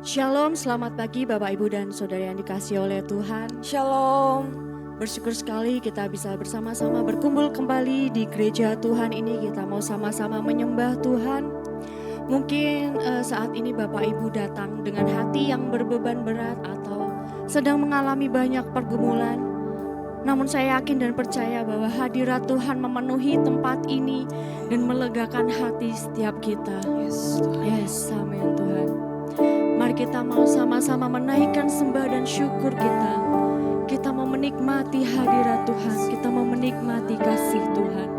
Shalom, selamat pagi Bapak Ibu dan Saudara yang dikasihi oleh Tuhan. Shalom. Bersyukur sekali kita bisa bersama-sama berkumpul kembali di gereja Tuhan ini. Kita mau sama-sama menyembah Tuhan. Mungkin saat ini Bapak Ibu datang dengan hati yang berbeban berat atau sedang mengalami banyak pergumulan. Namun saya yakin dan percaya bahwa hadirat Tuhan memenuhi tempat ini dan melegakan hati setiap kita. Yes, amin Tuhan. Mari kita mau sama-sama menaikkan sembah dan syukur kita. Kita mau menikmati hadirat Tuhan. Kita mau menikmati kasih Tuhan.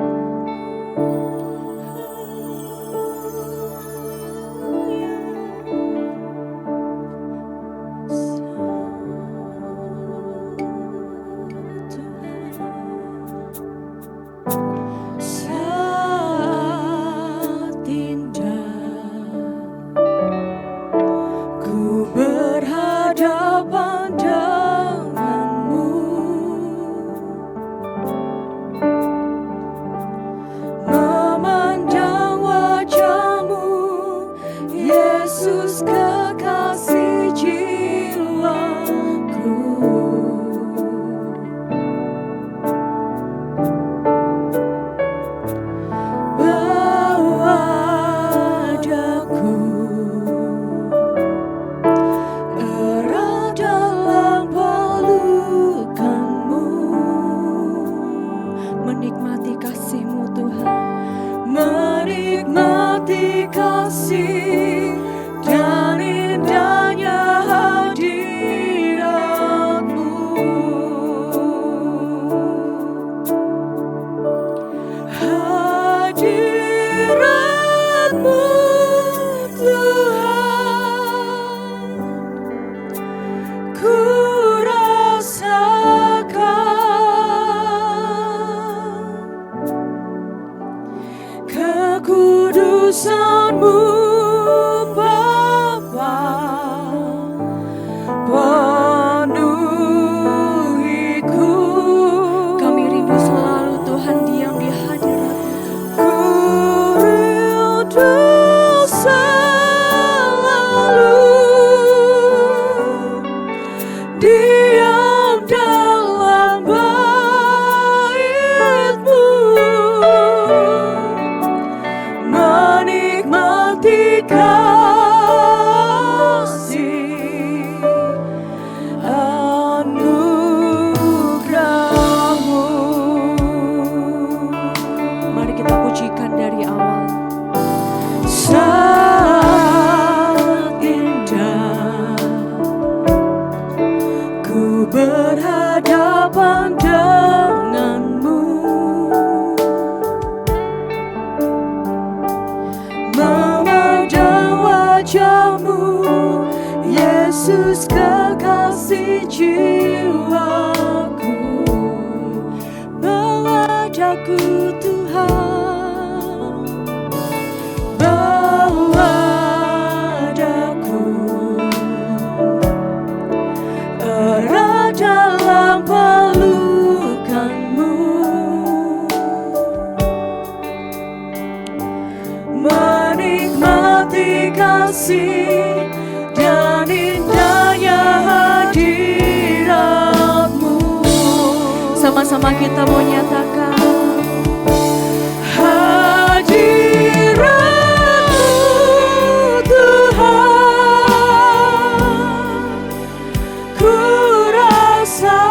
Sama-sama kita mau nyatakan hadirat Tuhan, ku rasakan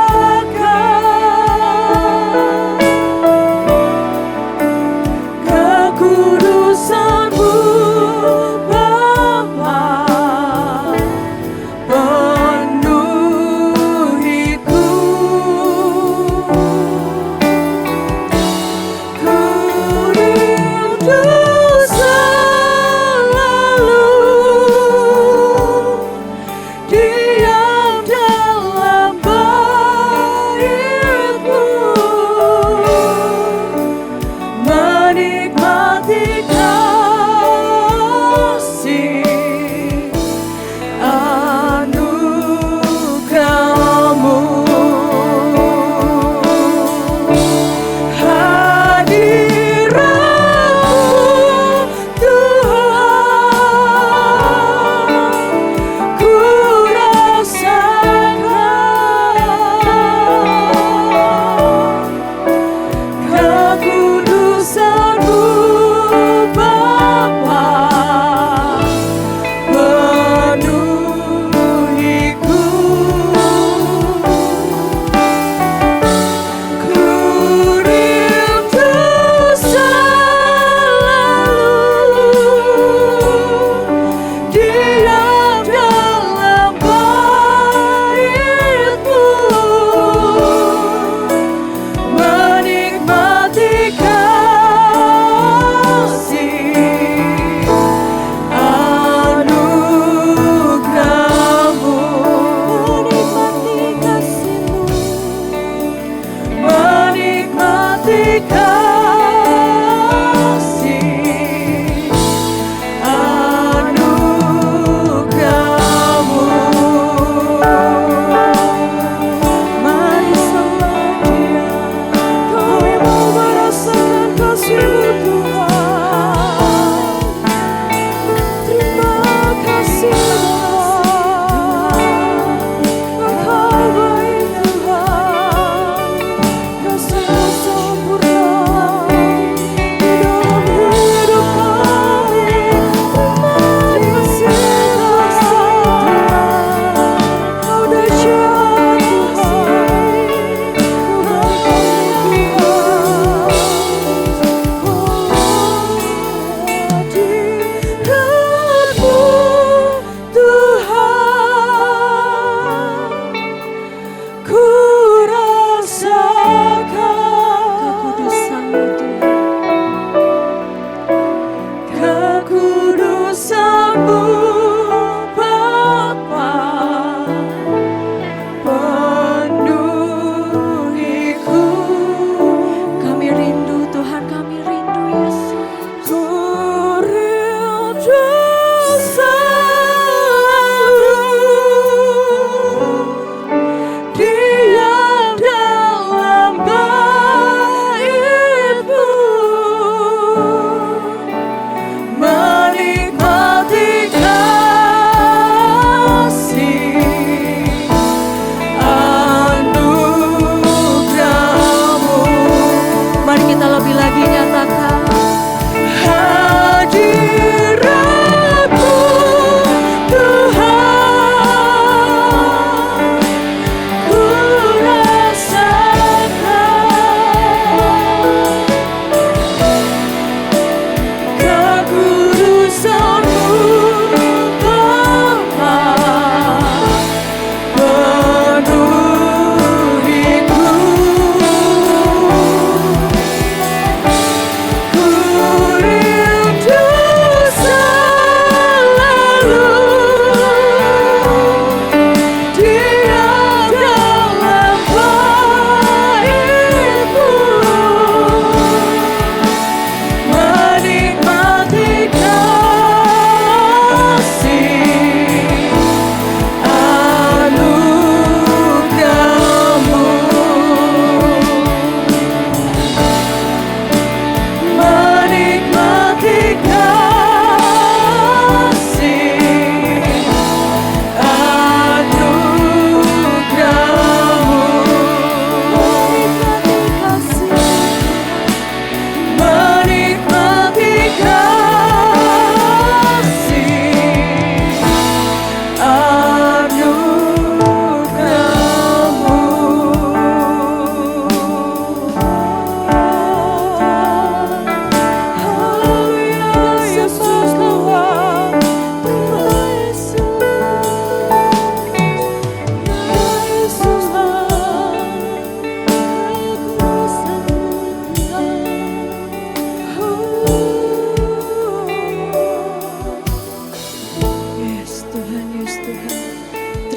kekudusan-Mu Bapa, penuhiku.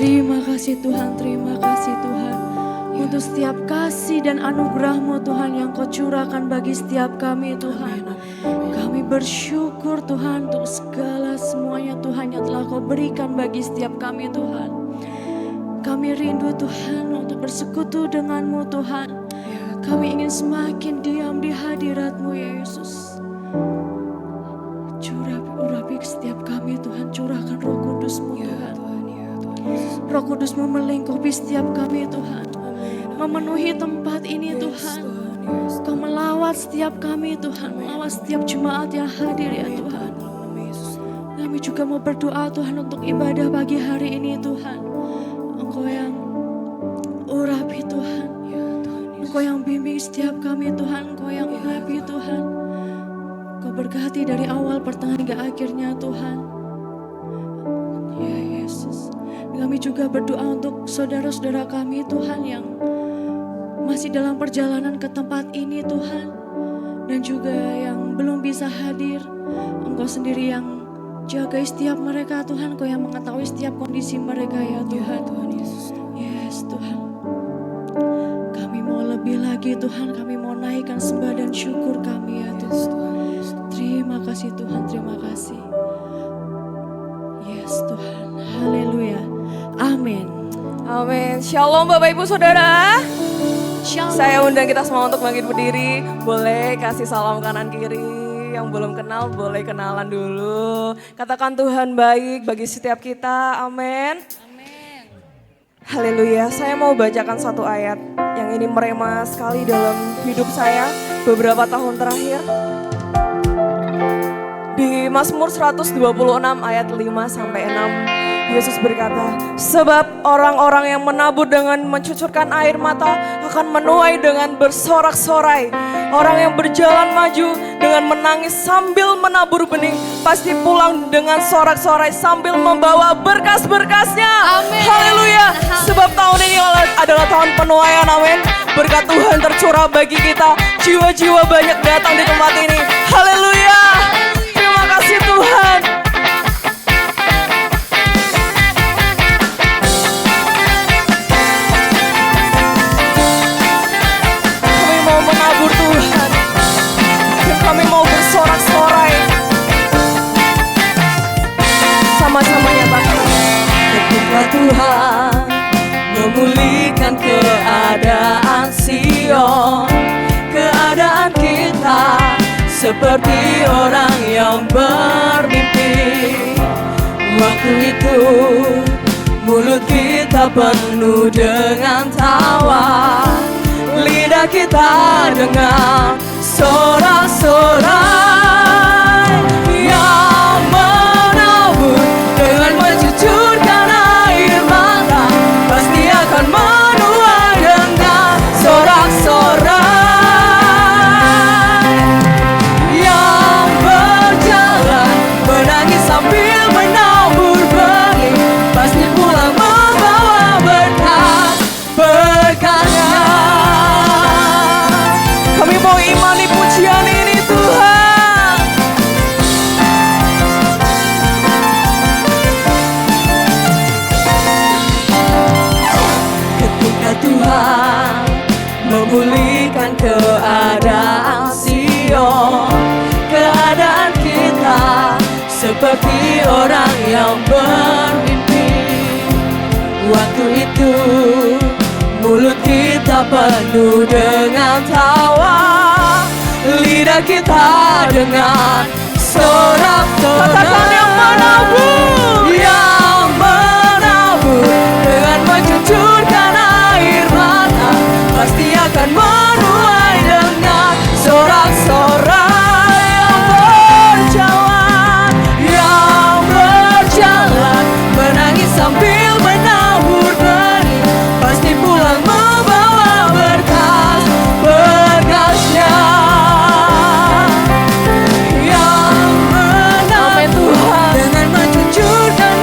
Terima kasih Tuhan, terima kasih Tuhan. Untuk setiap kasih dan anugerah-Mu Tuhan yang Kau curahkan bagi setiap kami Tuhan. Kami bersyukur Tuhan untuk segala semuanya Tuhan yang telah Kau berikan bagi setiap kami Tuhan. Kami rindu Tuhan untuk bersekutu dengan-Mu Tuhan. Kami ingin semakin diam di hadirat-Mu ya Yesus. Urapi setiap kami Tuhan, curahkan Roh Kudus-Mu Tuhan. Roh Kudus-Mu melingkupi setiap kami Tuhan. Memenuhi tempat ini Tuhan. Kau melawat setiap kami Tuhan, melawat setiap jemaat yang hadir ya Tuhan. Kami juga mau berdoa Tuhan untuk ibadah pagi hari ini Tuhan. Engkau yang urapi Tuhan. Engkau yang bimbing setiap kami Tuhan, Engkau yang urapi Tuhan. Kau berkati dari awal pertengahan hingga akhirnya Tuhan. Ya Yesus. Kami juga berdoa untuk saudara-saudara kami Tuhan yang masih dalam perjalanan ke tempat ini Tuhan. Dan juga yang belum bisa hadir. Engkau sendiri yang jagai setiap mereka Tuhan. Engkau yang mengetahui setiap kondisi mereka ya Tuhan. Tuhan Yesus. Yes Tuhan. Kami mau lebih lagi Tuhan. Kami mau naikkan sembah dan syukur kami ya Tuhan. Terima kasih Tuhan, terima kasih. Yes Tuhan, haleluya. Amin. Amin. Shalom Bapak Ibu Saudara. Shalom. Saya undang kita semua untuk bangkit berdiri. Boleh kasih salam kanan kiri. Yang belum kenal boleh kenalan dulu. Katakan Tuhan baik bagi setiap kita. Amin. Amin. Haleluya. Saya mau bacakan satu ayat yang ini merema sekali dalam hidup saya beberapa tahun terakhir. Di Mazmur 126 ayat 5-6, Yesus berkata, sebab orang-orang yang menabur dengan mencucurkan air mata akan menuai dengan bersorak-sorai. Orang yang berjalan maju dengan menangis sambil menabur benih pasti pulang dengan sorak-sorai sambil membawa berkas-berkasnya. Amin. Haleluya. Sebab tahun ini adalah tahun penuaian. Amin. Berkat Tuhan tercurah bagi kita. Jiwa-jiwa banyak datang di tempat ini. Haleluya. Terima kasih Tuhan. Kami mau menabur Tuhan. Dan kami mau bersorak-sorai. Sama-sama nyatakan. Ketika Tuhan memulihkan keadaan Sion, keadaan kita seperti orang yang bermimpi. Waktu itu mulut kita penuh dengan tawa, lidah kita dengar sorak-sorai. Yang menabur dengan mencucurkan air mata pasti akan menuai dengan sorak-sorai. Sambil menabur benih pasti pulang membawa berkat-berkatnya. Kami mau imani pujian ini Tuhan. Ketika Tuhan memulihkan keadaan Sion, keadaan kita seperti orang yang bermimpi. Waktu itu mulut kita penuh dengan tawa, lidah kita dengan sorak-sorai. Katakan yang menabur, yang menabur dengan mencucurkan air mata pasti akan menuai dengan sorak-sorai. Sambil menabur benih pasti pulang membawa berkas-berkasnya. Yang menabur dengan mencucurkan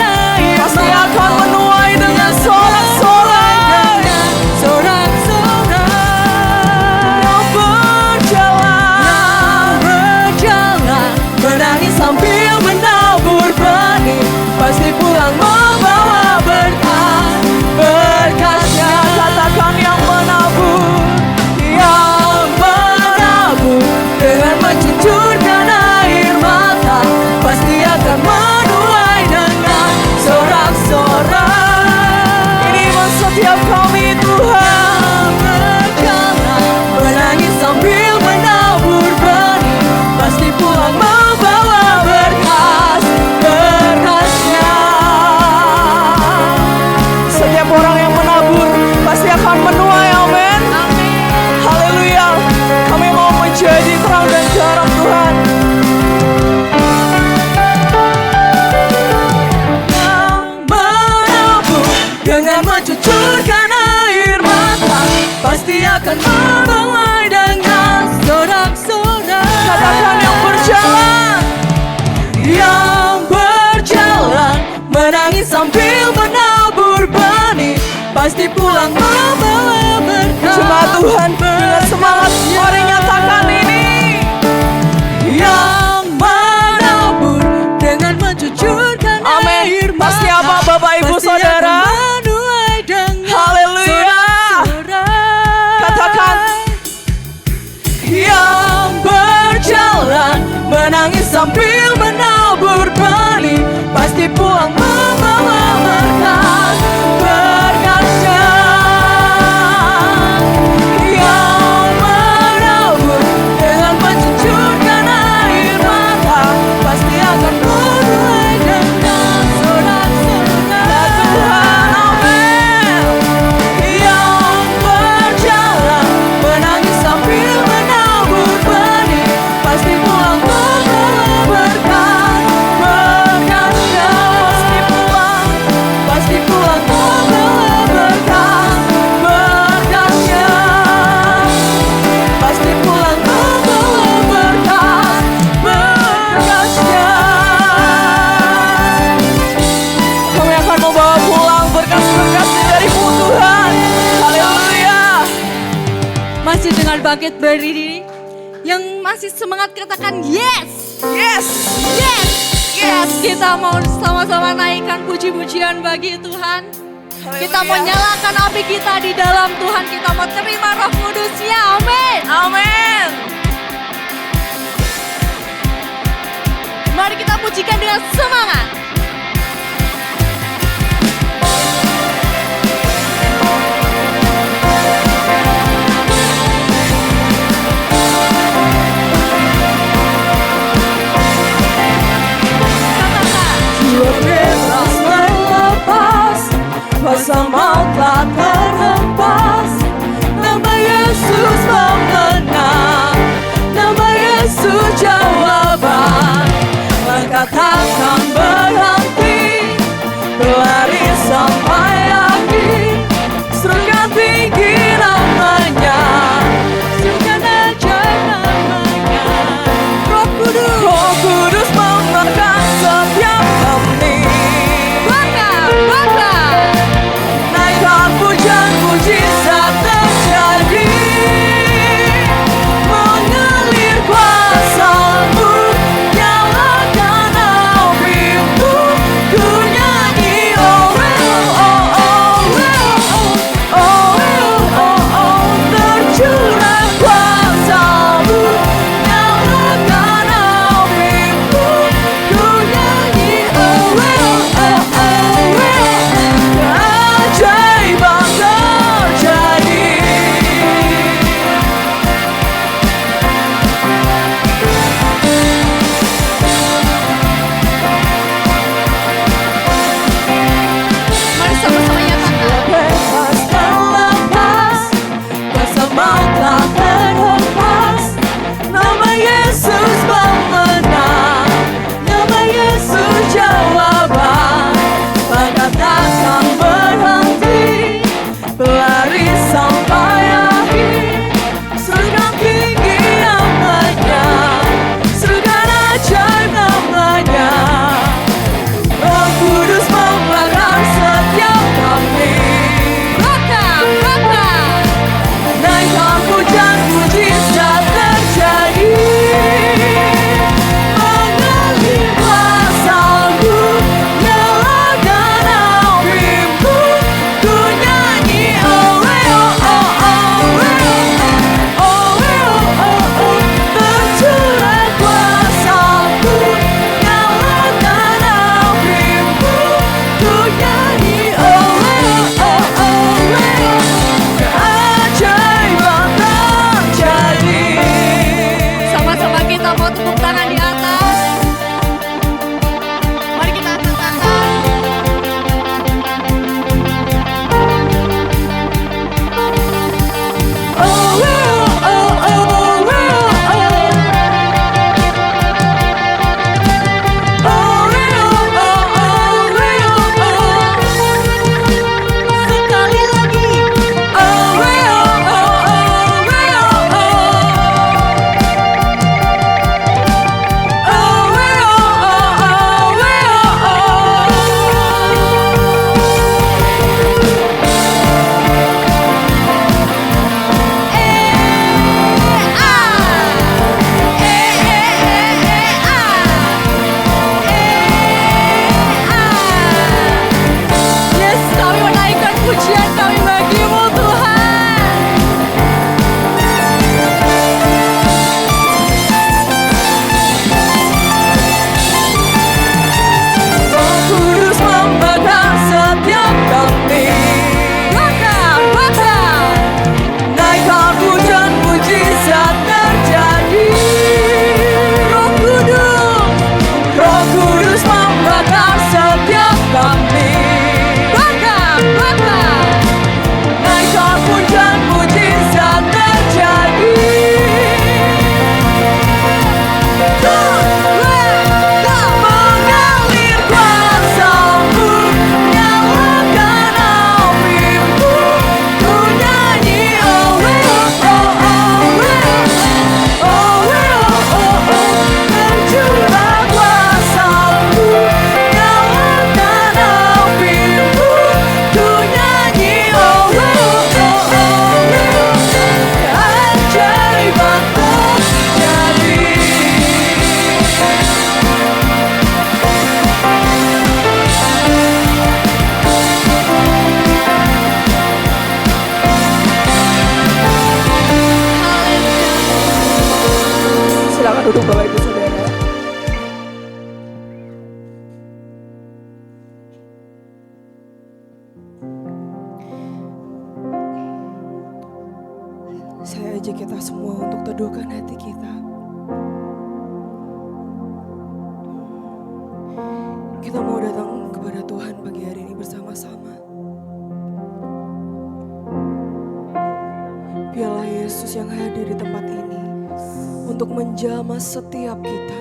akan menuai dengan sorak-sorak. katakan yang berjalan menangis sambil menabur benih, pasti pulang membawa berkah. Jemaat Tuhan dengan semangat mari nyatakan ini. Yang menabur dengan mencucurkan air mata, pasti apa Bapak Ibu Saudara? Haleluya. Katakan yang berjalan menangis sambil menabur benih, pasti pulang membawa berkat, berkatnya. Yang menabur dengan mencucurkan air mata, pasti akan menuai dengan sorak-sorak. Tuhan, amin. Yang berjalan menangis sambil menabur benih, pasti pulang membawa berkat, berkatnya. Pasti pulang membawa berkat, berkatnya. Pasti pulang membawa berkat, berkatnya. Kami akan membawa pulang berkat-berkat dari Tuhan. Haleluya. Masih dengan bangkit berdiri, yang masih semangat katakan yes. Yes. Yes, yes, kita mau sama-sama naikkan puji-pujian bagi Tuhan. Kita mau nyalakan api kita di dalam Tuhan. Kita mau terima Roh Kudus-Nya. Amin. Amin. Mari kita pujikan dengan semangat. Jiwa bebas melepas, kuasa maut telah terhempas. Nama Yesus pemenang, nama Yesus jawaban. Langkah takkan berhenti, berlari sampai akhir. Serukan tinggi namanya, serukan aja namanya. Roh Kudus memegang setiap hening. Bangga. Naikkan pujian mujizat terjadi, mengalir kuasa-Mu, nyalakan api-Mu. gereja kita semua untuk teduhkan hati kita. Kita mau datang kepada Tuhan pagi hari ini bersama-sama. Biarlah Yesus yang hadir di tempat ini untuk menjamah setiap kita.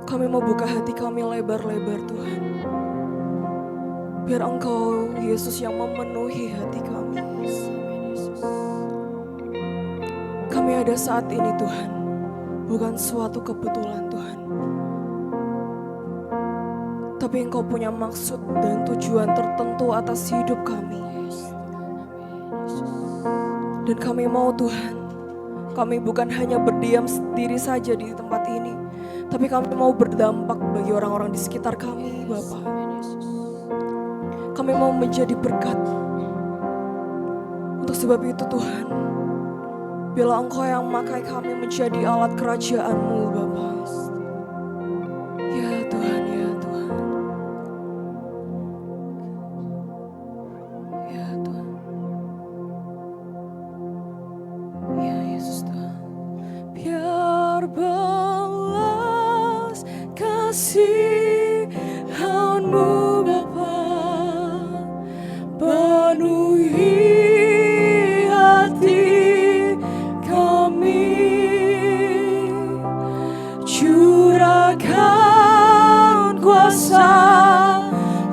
Kami mau buka hati kami lebar-lebar Tuhan. Biar Engkau Yesus yang memenuhi hati kami. Kami ada saat ini Tuhan, bukan suatu kebetulan Tuhan. Tapi Engkau punya maksud dan tujuan tertentu atas hidup kami. Dan kami mau Tuhan, kami bukan hanya berdiam sendiri saja di tempat ini, tapi kami mau berdampak bagi orang-orang di sekitar kami, Bapa. Kami mau menjadi berkat. Untuk sebab itu Tuhan, biarlah Engkau yang memakai kami menjadi alat kerajaan-Mu, Bapa. Ya Tuhan, ya Tuhan. Ya Tuhan. Ya Yesus Tuhan. Biar belas kasihan-Mu Bapa penuhi hati kami, curahkan kuasa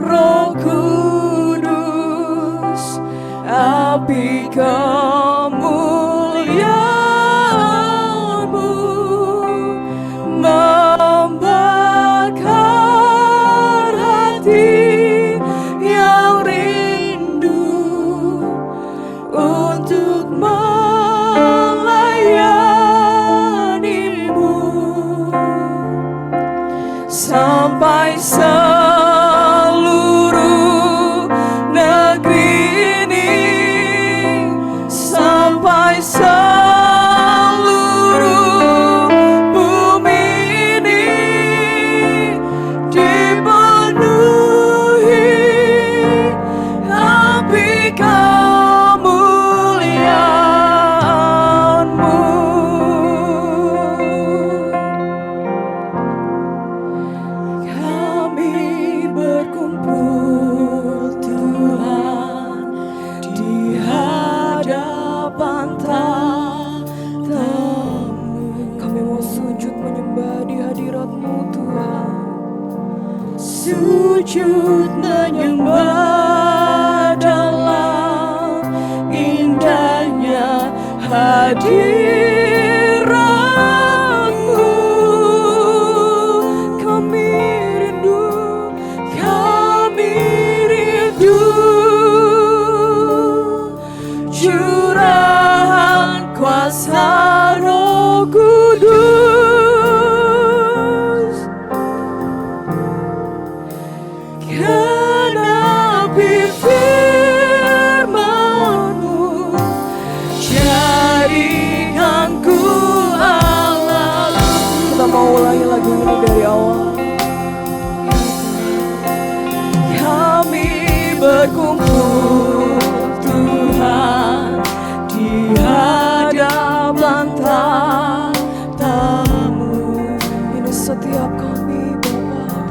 Roh Kudus, api kemuliaan-Mu membakar hati yang rindu untuk melayani-Mu sampai seluruh negeri ini, sampai seluruh bumi ini dipenuhi api kemuliaan-Mu. Kami berkumpul Tuhan di hadapan tatamu. Kami mau sujud menyembah di hadirat-Mu Tuhan. Sujud menyembah dalam indahnya hadirat-Mu. Kami rindu, kami rindu curahan kuasa Roh Kudus. Genapi firman-Mu, jadikan ku Allah. Kita mau ulangi lagu ini dari awal. Kami berkumpul Tuhan di hadapan tatamu. Ini setiap kami Bapa,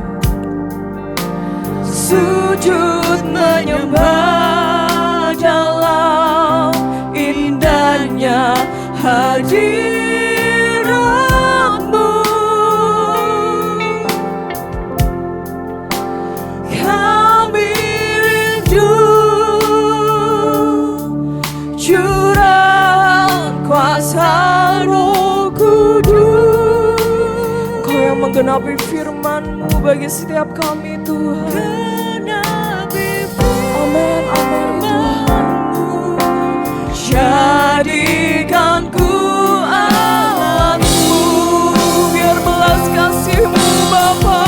sujud menyembah dalam indahnya hadirat-Mu. Kami rindu curahan kuasa Roh Kudus. Kau yang menggenapi firman-Mu bagi setiap kami Tuhan. Amin, amin Tuhan. Jadikan ku alatmu, biar belas kasih-Mu Bapa.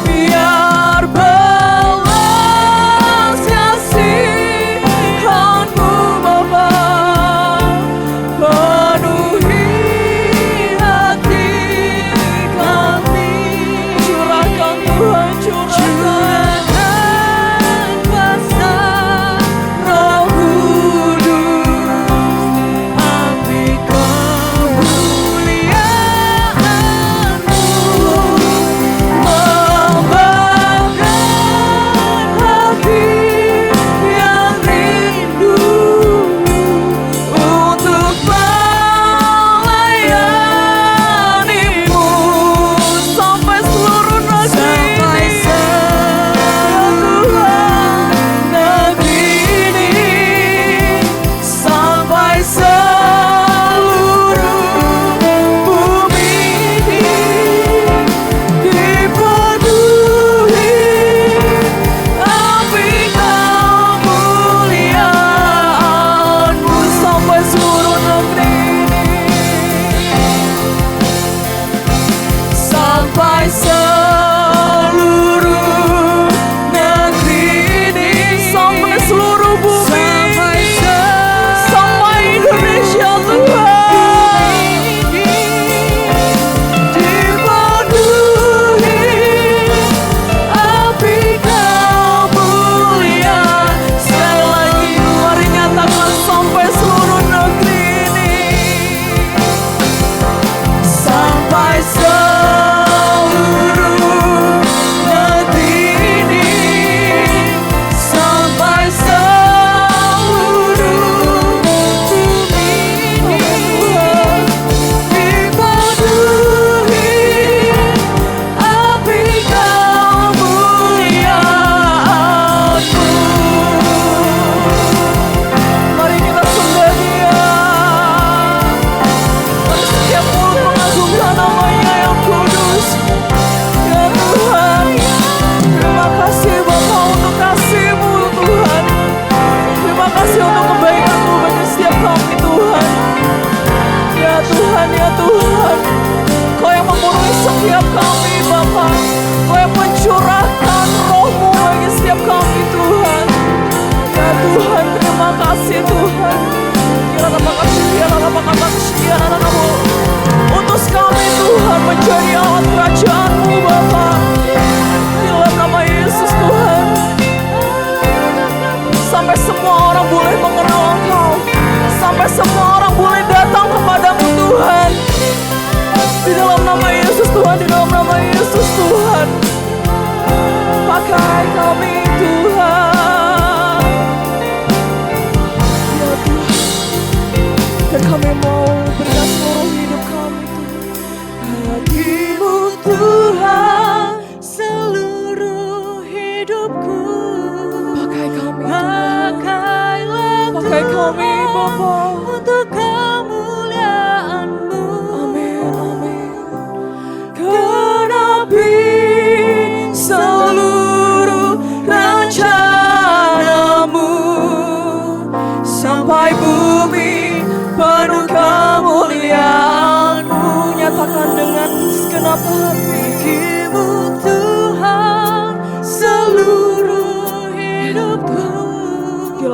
Biar belas kasihan-Mu Bapa penuhi hati kami. Curahkan Tuhan, curahkan.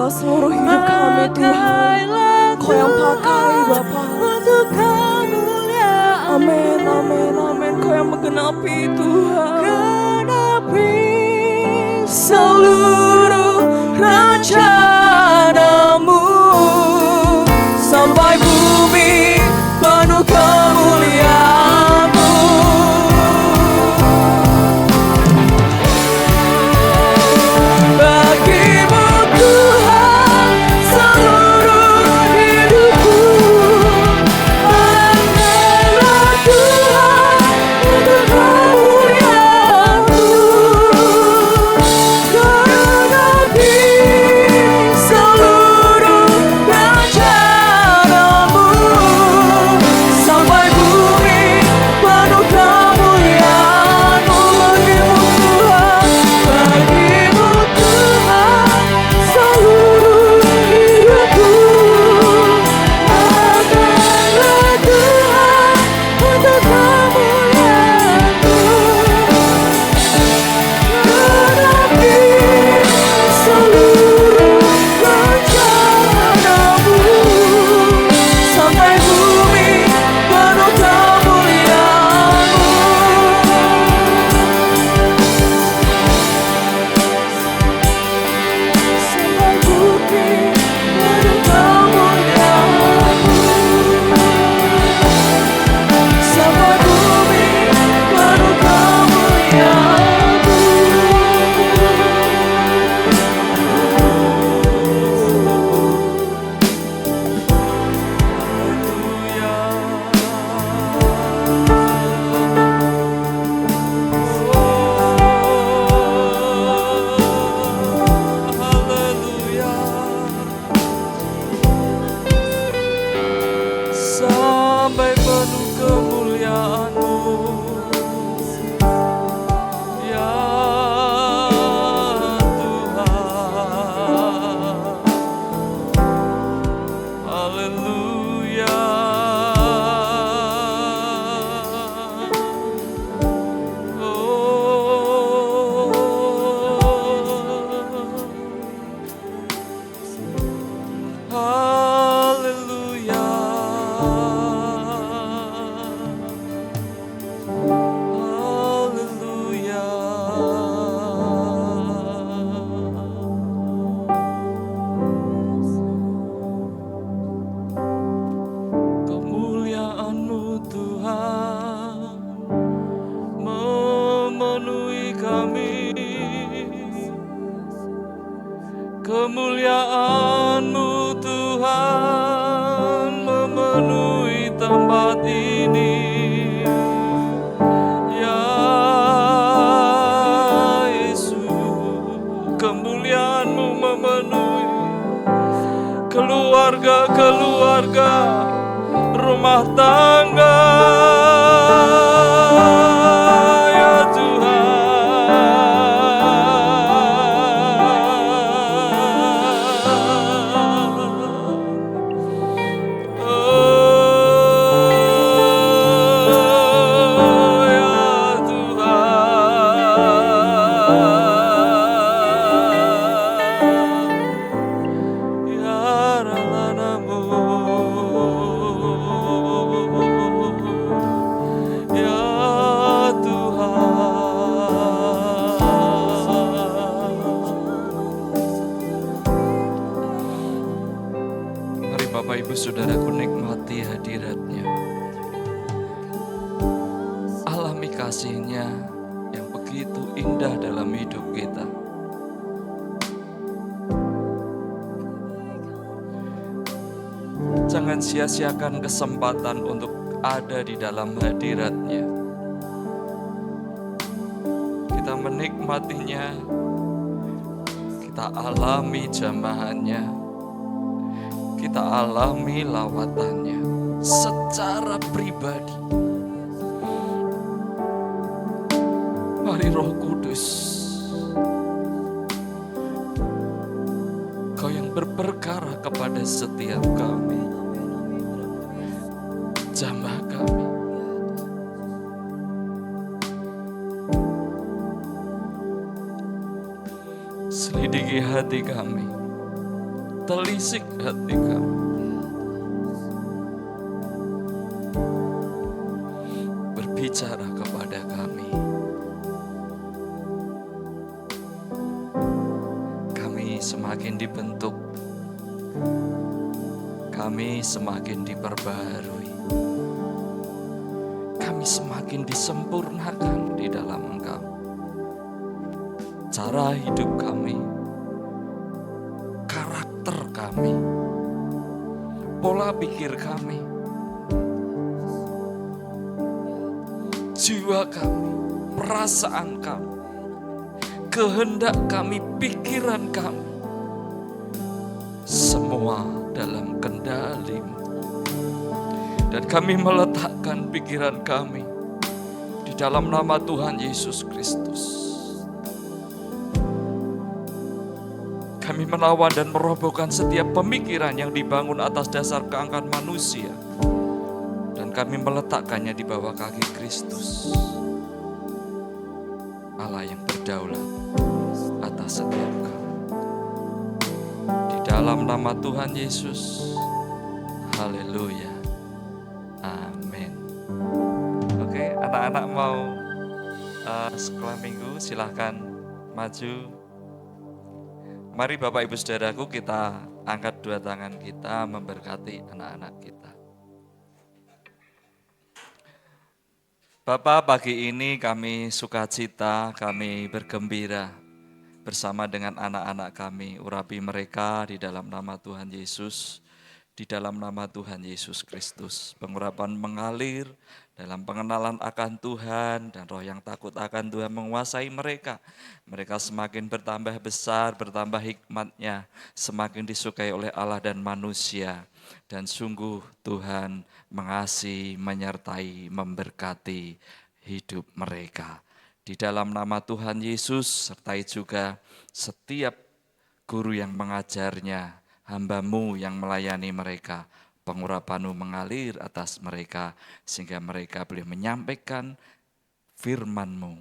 dalam seluruh hidup kami Tuhan. Kau yang pakai Bapa. Untuk kemuliaan. Amin, amin, amin. Kau yang menggenapi Tuhan. Genapi Seluruh rencanamu sampai bumi penuh kemuliaan-Mu. Bagimu Tuhan seluruh hidupku. Adalah Tuhan untuk kemuliaan-Mu. Genapi seluruh rencanamu sampai bumi penuh kemuliaan-Mu. Bagimu Tuhan seluruh hidupku. Adalah Tuhan untuk kemuliaan-Mu. Genapi seluruh rencanamu sampai bumi penuh kemuliaan-Mu. Sampai bumi penuh kemuliaan-Mu. Sampai bumi penuh kemuliaan-Mu. Sampai penuh kemuliaan-Mu, ya Tuhan. Haleluya. Haleluya. Haleluya. Kemuliaan-Mu Tuhan memenuhi kami. Kemuliaan-Mu Tuhan memenuhi tempat ini. Ya Yesus, kemuliaan-Mu memenuhi keluarga-keluarga, rumah tangga. Ya Tuhan. Oh, ya Tuhan. Ya Ralanamu. Ya Tuhan. Mari Bapak Ibu Saudaraku nikmati hadirat-Nya. Alami kasih-Nya yang begitu indah dalam hidup kita. Jangan sia-siakan kesempatan untuk ada di dalam hadirat-Nya. Kita menikmatinya, kita alami jamahannya, kita alami lawatannya secara pribadi. Mari Roh Kudus, Kau yang berperkara kepada setiap kami, jamah kami. Selidiki hati kami, telisik hati kami. Berbicara kepada kami. Kami semakin dibentuk. Kami semakin diperbarui. Kami semakin disempurnakan di dalam Engkau. Cara hidup kami, karakter kami, pola pikir kami, jiwa kami, perasaan kami, kehendak kami, pikiran kami, semua dalam kendali-Mu. Dan kami meletakkan pikiran kami di dalam nama Tuhan Yesus Kristus. Kami melawan dan merobohkan setiap pemikiran yang dibangun atas dasar keangkuhan manusia. Dan kami meletakkannya di bawah kaki Kristus. Allah yang berdaulat atas setiap kami. Di dalam nama Tuhan Yesus. Haleluya. Amin. Oke, anak-anak mau sekolah minggu, silahkan maju. Mari Bapak Ibu Saudaraku, kita angkat dua tangan kita memberkati anak-anak kita. Bapak, pagi ini kami sukacita, kami bergembira bersama dengan anak-anak kami. Urapi mereka di dalam nama Tuhan Yesus, di dalam nama Tuhan Yesus Kristus. Pengurapan mengalir dalam pengenalan akan Tuhan dan roh yang takut akan Tuhan menguasai mereka. Mereka semakin bertambah besar, bertambah hikmatnya, semakin disukai oleh Allah dan manusia. Dan sungguh Tuhan mengasihi, menyertai, memberkati hidup mereka. Di dalam nama Tuhan Yesus, sertai juga setiap guru yang mengajarnya, hamba-Mu yang melayani mereka. Pengurapan-Mu mengalir atas mereka, sehingga mereka boleh menyampaikan firman-Mu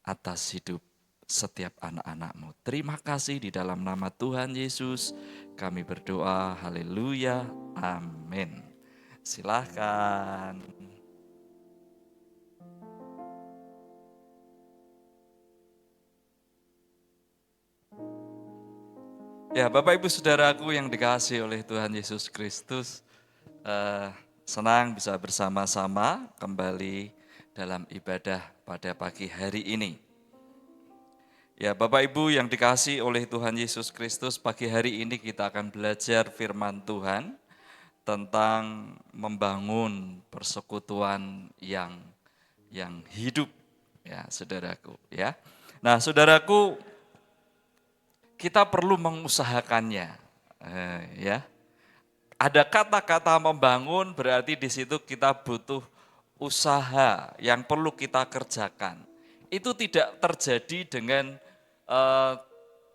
atas hidup setiap anak-anak-Mu. Terima kasih di dalam nama Tuhan Yesus, kami berdoa, haleluya, amin. Silahkan. Ya, Bapak Ibu Saudaraku yang dikasihi oleh Tuhan Yesus Kristus, senang bisa bersama-sama kembali dalam ibadah pada pagi hari ini. Ya, Bapak Ibu yang dikasihi oleh Tuhan Yesus Kristus, pagi hari ini kita akan belajar firman Tuhan tentang membangun persekutuan yang hidup, ya, saudaraku, ya. Nah, saudaraku, kita perlu mengusahakannya, ya. Ada kata-kata membangun, berarti di situ kita butuh usaha yang perlu kita kerjakan. Itu tidak terjadi dengan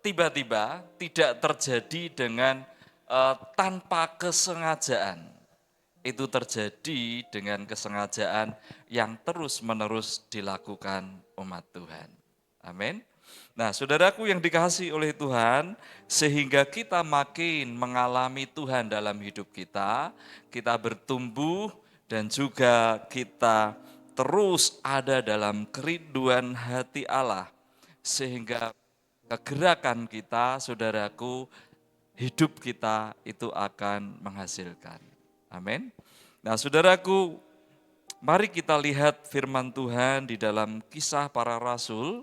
tiba-tiba, tidak terjadi dengan tanpa kesengajaan. Itu terjadi dengan kesengajaan yang terus-menerus dilakukan umat Tuhan. Amin. Nah, saudaraku yang dikasihi oleh Tuhan, sehingga kita makin mengalami Tuhan dalam hidup kita bertumbuh dan juga kita terus ada dalam kerinduan hati Allah, sehingga kegerakan kita, saudaraku, hidup kita itu akan menghasilkan. Amin. Nah, saudaraku, mari kita lihat firman Tuhan di dalam Kisah Para Rasul,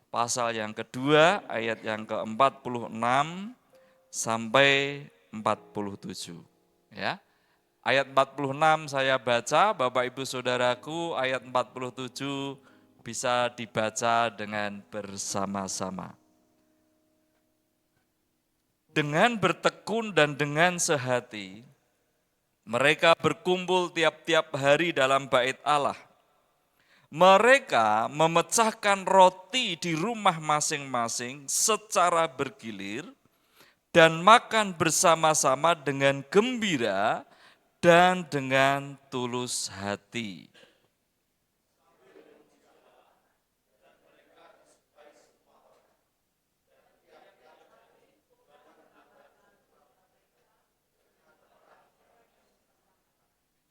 pasal yang kedua, ayat yang ke-46 sampai 47. Ya. Ayat 46 saya baca, Bapak Ibu Saudaraku, ayat 47 bisa dibaca dengan bersama-sama. Dengan bertekun dan dengan sehati, mereka berkumpul tiap-tiap hari dalam bait Allah. Mereka memecahkan roti di rumah masing-masing secara bergilir dan makan bersama-sama dengan gembira dan dengan tulus hati.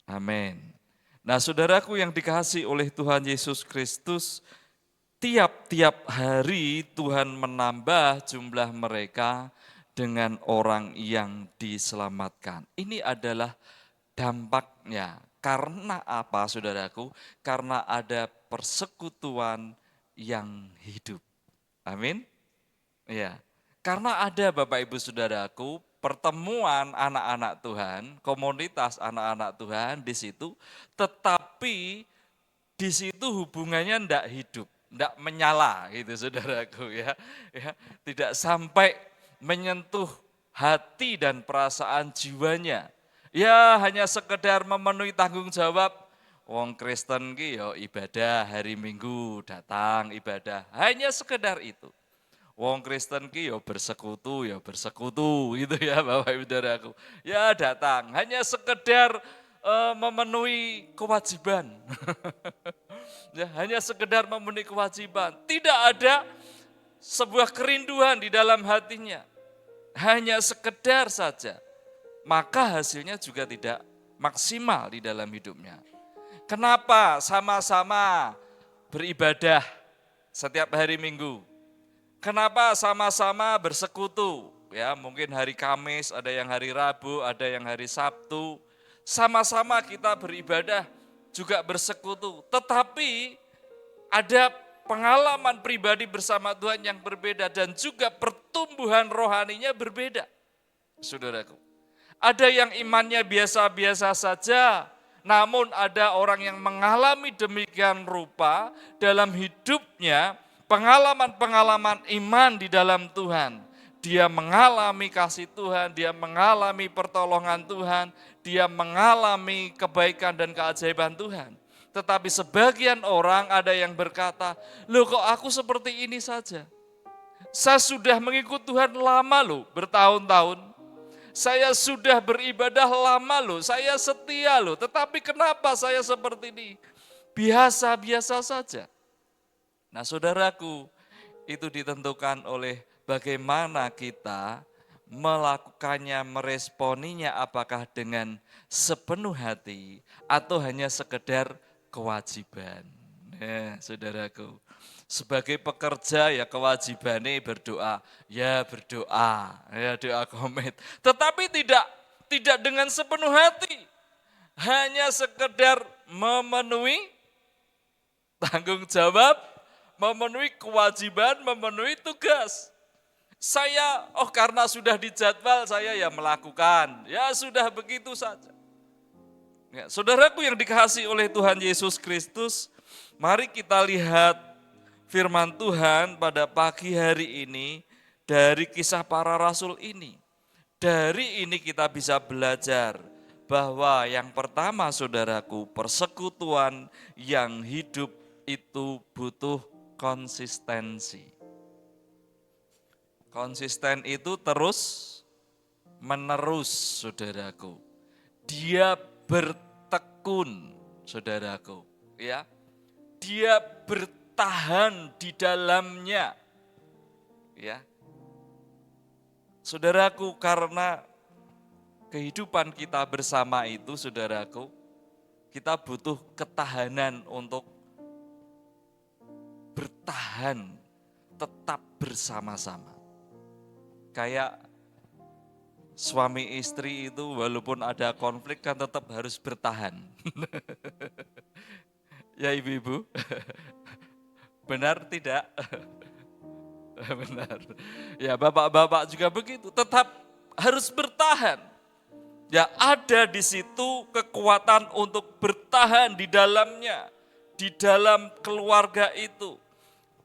Amin. Nah, saudaraku yang dikasihi oleh Tuhan Yesus Kristus, tiap-tiap hari Tuhan menambah jumlah mereka dengan orang yang diselamatkan. Ini adalah dampaknya. Karena apa, saudaraku? Karena ada persekutuan yang hidup. Amin. Ya, karena ada Bapak Ibu Saudaraku, pertemuan anak-anak Tuhan, komunitas anak-anak Tuhan di situ, tetapi di situ hubungannya tidak hidup, tidak menyala gitu saudaraku ya. Tidak sampai menyentuh hati dan perasaan jiwanya. Ya hanya sekedar memenuhi tanggung jawab, wong Kristen ki yo ibadah hari Minggu datang ibadah, hanya sekedar itu. Wong Kristen ki ya bersekutu gitu ya Bapak Ibu Saudaraku. Ya datang hanya sekedar memenuhi kewajiban. Ya, hanya sekedar memenuhi kewajiban. Tidak ada sebuah kerinduan di dalam hatinya. Hanya sekedar saja. Maka hasilnya juga tidak maksimal di dalam hidupnya. Kenapa sama-sama beribadah setiap hari Minggu? Kenapa sama-sama bersekutu? Ya, mungkin hari Kamis, ada yang hari Rabu, ada yang hari Sabtu. Sama-sama kita beribadah, juga bersekutu. Tetapi ada pengalaman pribadi bersama Tuhan yang berbeda dan juga pertumbuhan rohaninya berbeda. Saudaraku, ada yang imannya biasa-biasa saja, namun ada orang yang mengalami demikian rupa dalam hidupnya, pengalaman-pengalaman iman di dalam Tuhan. Dia mengalami kasih Tuhan, dia mengalami pertolongan Tuhan, dia mengalami kebaikan dan keajaiban Tuhan. Tetapi sebagian orang ada yang berkata, loh kok aku seperti ini saja? Saya sudah mengikut Tuhan lama loh, bertahun-tahun. Saya sudah beribadah lama loh, saya setia loh. Tetapi kenapa saya seperti ini? Biasa-biasa saja. Nah saudaraku, itu ditentukan oleh bagaimana kita melakukannya, meresponinya apakah dengan sepenuh hati atau hanya sekedar kewajiban. Ya, saudaraku, sebagai pekerja ya kewajibannya berdoa, ya berdoa, ya doa komit. Tetapi tidak dengan sepenuh hati, hanya sekedar memenuhi tanggung jawab, memenuhi kewajiban, memenuhi tugas. Saya, karena sudah dijadwal saya ya melakukan, ya sudah begitu saja. Ya, saudaraku yang dikasihi oleh Tuhan Yesus Kristus, mari kita lihat firman Tuhan pada pagi hari ini dari kisah para rasul ini. Dari ini kita bisa belajar bahwa yang pertama saudaraku, persekutuan yang hidup itu butuh konsistensi. Konsisten itu terus menerus saudaraku. Dia bertekun saudaraku, ya. Dia bertahan di dalamnya. Ya. Saudaraku, karena kehidupan kita bersama itu saudaraku, kita butuh ketahanan untuk bertahan tetap bersama-sama. Kayak suami istri itu walaupun ada konflik kan tetap harus bertahan. Ya ibu-ibu, benar tidak? Benar. Ya bapak-bapak juga begitu, tetap harus bertahan. Ya ada di situ kekuatan untuk bertahan di dalamnya, di dalam keluarga itu.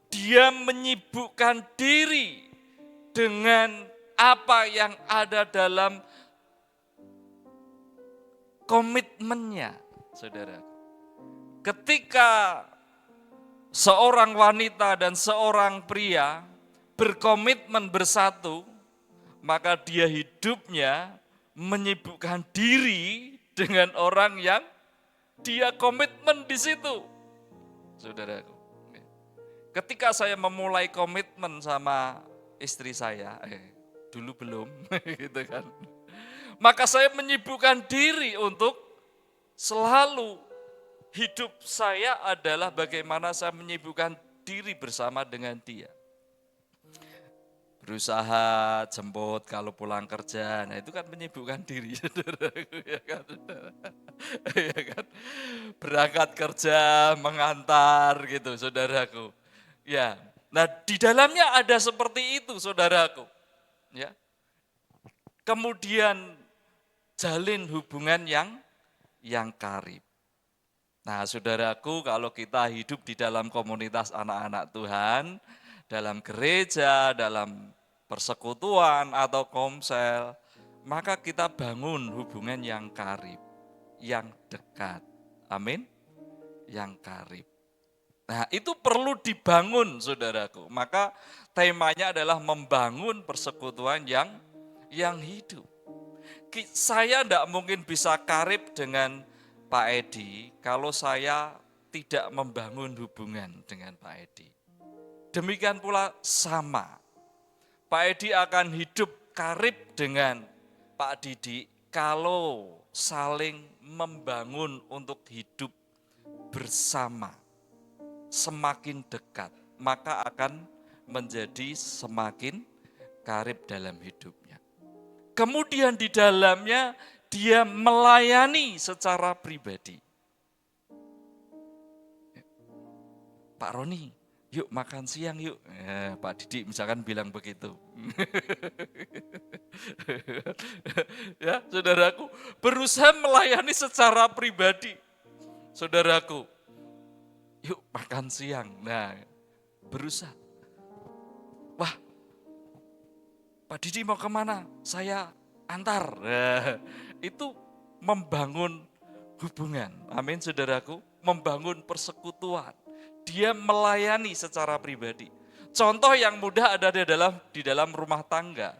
Dia menyibukkan diri dengan apa yang ada dalam komitmennya, saudara. Ketika seorang wanita dan seorang pria berkomitmen bersatu, maka dia hidupnya menyibukkan diri dengan orang yang dia komitmen di situ. Saudaraku, ketika saya memulai komitmen sama istri saya, dulu belum gitu kan. Maka saya menyibukkan diri untuk Selalu hidup saya adalah bagaimana saya menyibukkan diri bersama dengan Dia. Berusaha jemput kalau pulang kerja, nah itu kan menyibukkan diri, saudaraku, ya kan, saudara? Ya kan? Berangkat kerja, mengantar gitu, saudaraku. Ya, nah di dalamnya ada seperti itu, saudaraku. Ya, kemudian jalin hubungan yang karib. Nah, saudaraku, kalau kita hidup di dalam komunitas anak-anak Tuhan, dalam gereja, dalam persekutuan atau komsel, maka kita bangun hubungan yang karib, yang dekat. Amin. Yang karib. Nah, itu perlu dibangun, saudaraku. Maka temanya adalah membangun persekutuan yang hidup. Saya tidak mungkin bisa karib dengan Pak Edi kalau saya tidak membangun hubungan dengan Pak Edi. Demikian pula sama, Pak Edi akan hidup karib dengan Pak Didi kalau saling membangun untuk hidup bersama. Semakin dekat, maka akan menjadi semakin karib dalam hidupnya. Kemudian di dalamnya dia melayani secara pribadi. Pak Roni, yuk makan siang yuk. Ya, Pak Didi misalkan bilang begitu. Ya, saudaraku, berusaha melayani secara pribadi. Saudaraku, yuk makan siang. Nah, berusaha. Wah, Pak Didi mau kemana? Saya antar. Nah, itu membangun hubungan. Amin, saudaraku. Membangun persekutuan. Dia melayani secara pribadi. Contoh yang mudah ada di dalam rumah tangga.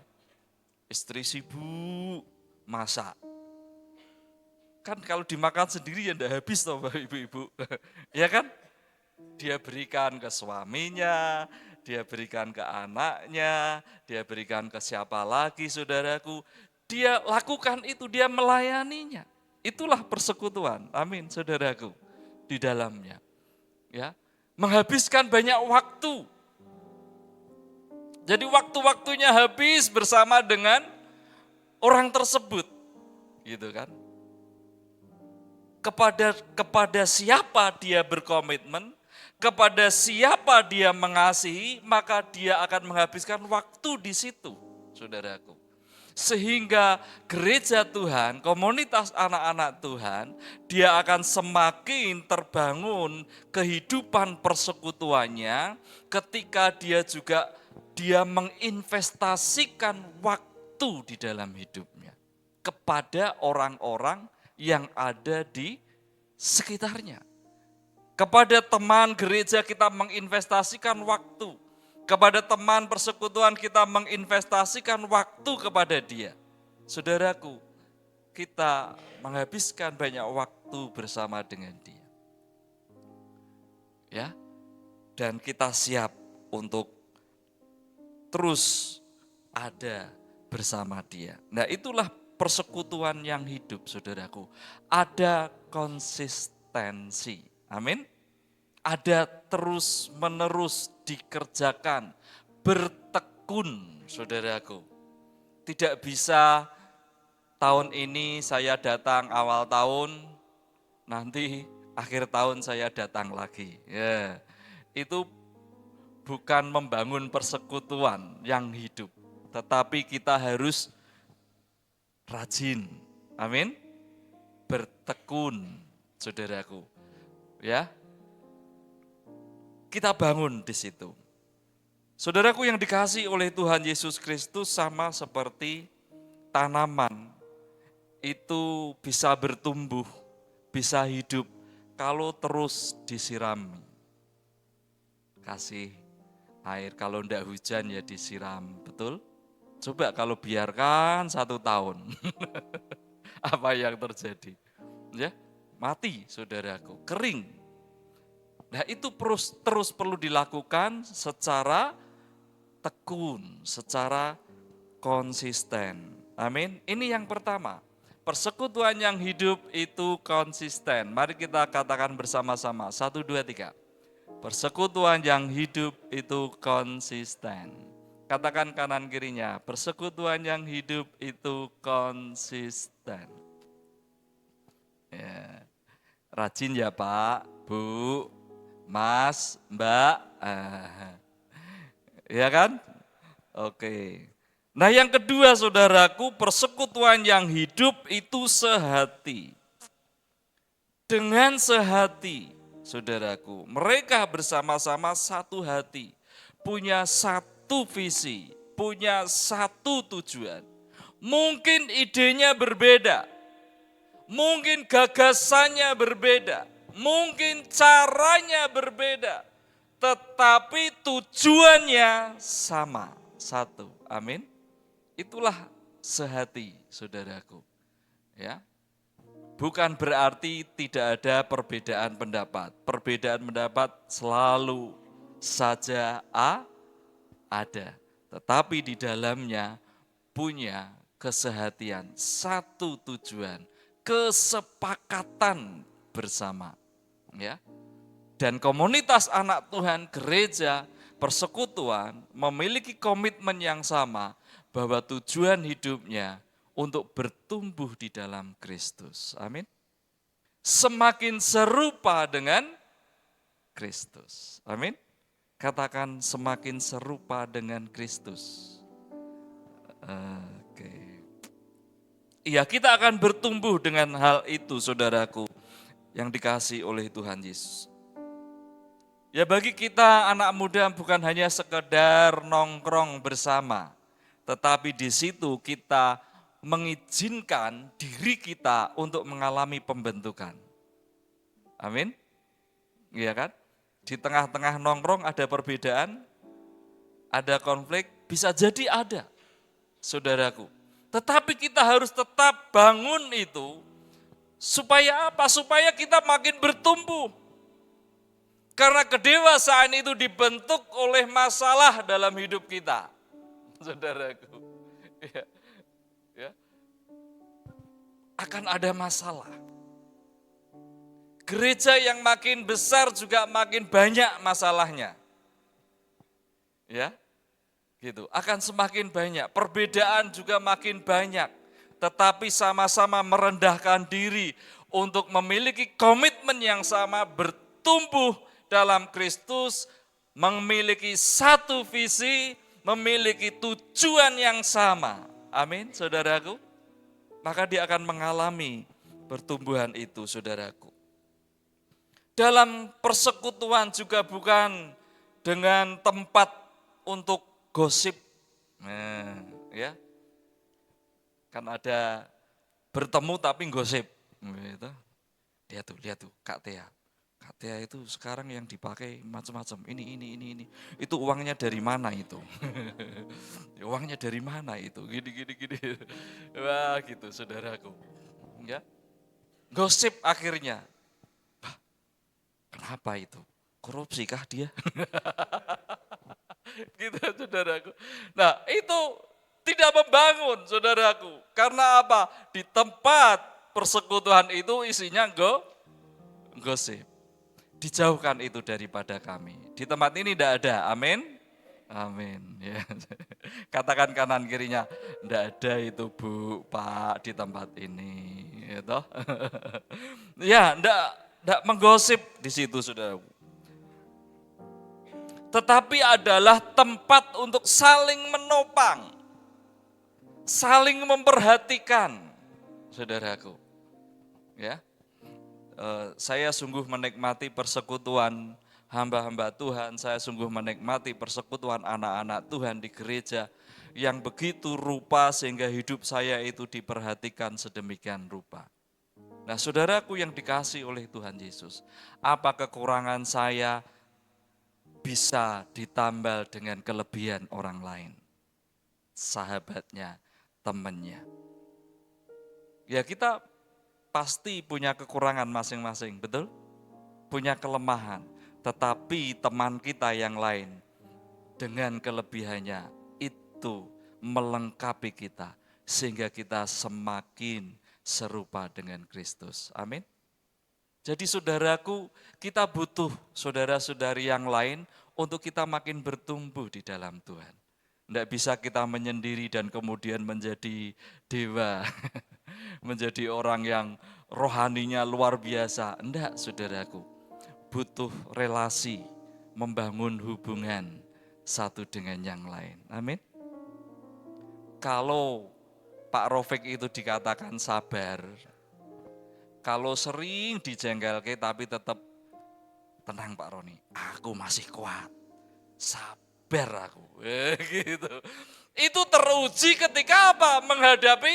Istri sibuk masak. Kan kalau dimakan sendiri ya enggak habis toh Bapak Ibu-ibu. Ya kan? Dia berikan ke suaminya, dia berikan ke anaknya, dia berikan ke siapa lagi saudaraku. Dia lakukan itu, dia melayaninya. Itulah persekutuan. Amin, saudaraku. Di dalamnya. Ya, menghabiskan banyak waktu. Jadi waktu-waktunya habis bersama dengan orang tersebut. Gitu kan? Kepada siapa dia berkomitmen, kepada siapa dia mengasihi, maka dia akan menghabiskan waktu di situ, saudaraku. Sehingga gereja Tuhan, komunitas anak-anak Tuhan, dia akan semakin terbangun kehidupan persekutuannya ketika dia menginvestasikan waktu di dalam hidupnya kepada orang-orang yang ada di sekitarnya. Kepada teman gereja kita menginvestasikan waktu. Kepada teman persekutuan kita menginvestasikan waktu kepada dia. Saudaraku, kita menghabiskan banyak waktu bersama dengan dia. Ya, dan kita siap untuk terus ada bersama dia. Nah, itulah persekutuan yang hidup, saudaraku. Ada konsistensi. Amin. Ada terus-menerus dikerjakan, bertekun, saudaraku. Tidak bisa tahun ini saya datang awal tahun, nanti akhir tahun saya datang lagi. Ya, itu bukan membangun persekutuan yang hidup, tetapi kita harus rajin, amin, bertekun, saudaraku, ya, kita bangun di situ. Saudaraku yang dikasihi oleh Tuhan Yesus Kristus, sama seperti tanaman, itu bisa bertumbuh, bisa hidup, kalau terus disirami. Kasih air, kalau enggak hujan ya disiram, betul? Coba kalau biarkan 1 tahun, apa yang terjadi? Ya, mati saudaraku, kering. Nah itu terus perlu dilakukan secara tekun, secara konsisten. Amin. Ini yang pertama, Persekutuan yang hidup itu konsisten. Mari kita katakan bersama-sama. 1, 2, 3. Persekutuan yang hidup itu konsisten. Katakan kanan kirinya, persekutuan yang hidup itu konsisten. Ya. Rajin ya Pak, Bu, Mas, Mbak. Ya kan? Oke. Nah yang kedua saudaraku, persekutuan yang hidup itu sehati. Dengan sehati, saudaraku, mereka bersama-sama satu hati, punya satu visi, punya satu tujuan. Mungkin idenya berbeda, mungkin gagasannya berbeda, mungkin caranya berbeda, tetapi tujuannya sama, satu. Amin. Itulah sehati, saudaraku. Ya. Bukan berarti tidak ada perbedaan pendapat. Perbedaan pendapat selalu saja ada. Tetapi di dalamnya punya kesehatian, satu tujuan, kesepakatan bersama. Ya. Dan komunitas anak Tuhan, gereja, persekutuan memiliki komitmen yang sama bahwa tujuan hidupnya untuk bertumbuh di dalam Kristus. Amin. Semakin serupa dengan Kristus. Amin. Katakan semakin serupa dengan Kristus. Oke. Iya, kita akan bertumbuh dengan hal itu, saudaraku, yang dikasihi oleh Tuhan Yesus. Ya bagi kita anak muda bukan hanya sekedar nongkrong bersama, tetapi di situ kita mengizinkan diri kita untuk mengalami pembentukan. Amin. Iya kan? Di tengah-tengah nongkrong ada perbedaan, ada konflik, bisa jadi ada, saudaraku. Tetapi kita harus tetap bangun itu, supaya apa? Supaya kita makin bertumbuh. Karena kedewasaan itu dibentuk oleh masalah dalam hidup kita. Saudaraku, ya. Akan ada masalah. Gereja yang makin besar juga makin banyak masalahnya. Ya, gitu. Akan semakin banyak. Perbedaan juga makin banyak. Tetapi sama-sama merendahkan diri untuk memiliki komitmen yang sama, bertumbuh dalam Kristus, memiliki satu visi, memiliki tujuan yang sama. Amin, saudaraku. Maka dia akan mengalami pertumbuhan itu, saudaraku. Dalam persekutuan juga bukan dengan tempat untuk gosip. Nah, ya. Kan ada bertemu tapi gosip. Gitu. Lihat tuh, Kak Tia. Kak Tia itu sekarang yang dipakai macam-macam. Ini. Itu uangnya dari mana itu? Uangnya dari mana itu? Gini. Wah gitu saudaraku. Ya. Gosip akhirnya. Bah, kenapa itu? Korupsi kah dia? Gitu saudaraku. Nah itu tidak membangun saudaraku. Karena apa? Di tempat persekutuan itu isinya gosip. Dijauhkan itu daripada kami. Di tempat ini tidak ada, amin. Amin. Ya. Katakan kanan kirinya, tidak ada itu Bu, Pak di tempat ini. Gitu. Ya, tidak menggosip di situ saudaraku. Tetapi adalah tempat untuk saling menopang, saling memperhatikan, saudaraku. Ya, saya sungguh menikmati persekutuan hamba-hamba Tuhan, saya sungguh menikmati persekutuan anak-anak Tuhan di gereja yang begitu rupa sehingga hidup saya itu diperhatikan sedemikian rupa. Nah saudaraku yang dikasihi oleh Tuhan Yesus, apa kekurangan saya bisa ditambal dengan kelebihan orang lain, sahabatnya, temannya. Ya kita pasti punya kekurangan masing-masing, betul? Punya kelemahan, tetapi teman kita yang lain dengan kelebihannya itu melengkapi kita sehingga kita semakin serupa dengan Kristus. Amin. Jadi saudaraku, kita butuh saudara-saudari yang lain untuk kita makin bertumbuh di dalam Tuhan. Tidak bisa kita menyendiri dan kemudian menjadi dewa, menjadi orang yang rohaninya luar biasa. Tidak, saudaraku. Butuh relasi, membangun hubungan satu dengan yang lain. Amin. Kalau Pak Rofik itu dikatakan sabar, kalau sering dijengkelke tapi tetap tenang Pak Roni, aku masih kuat, sabar aku, gitu. Itu teruji ketika apa? Menghadapi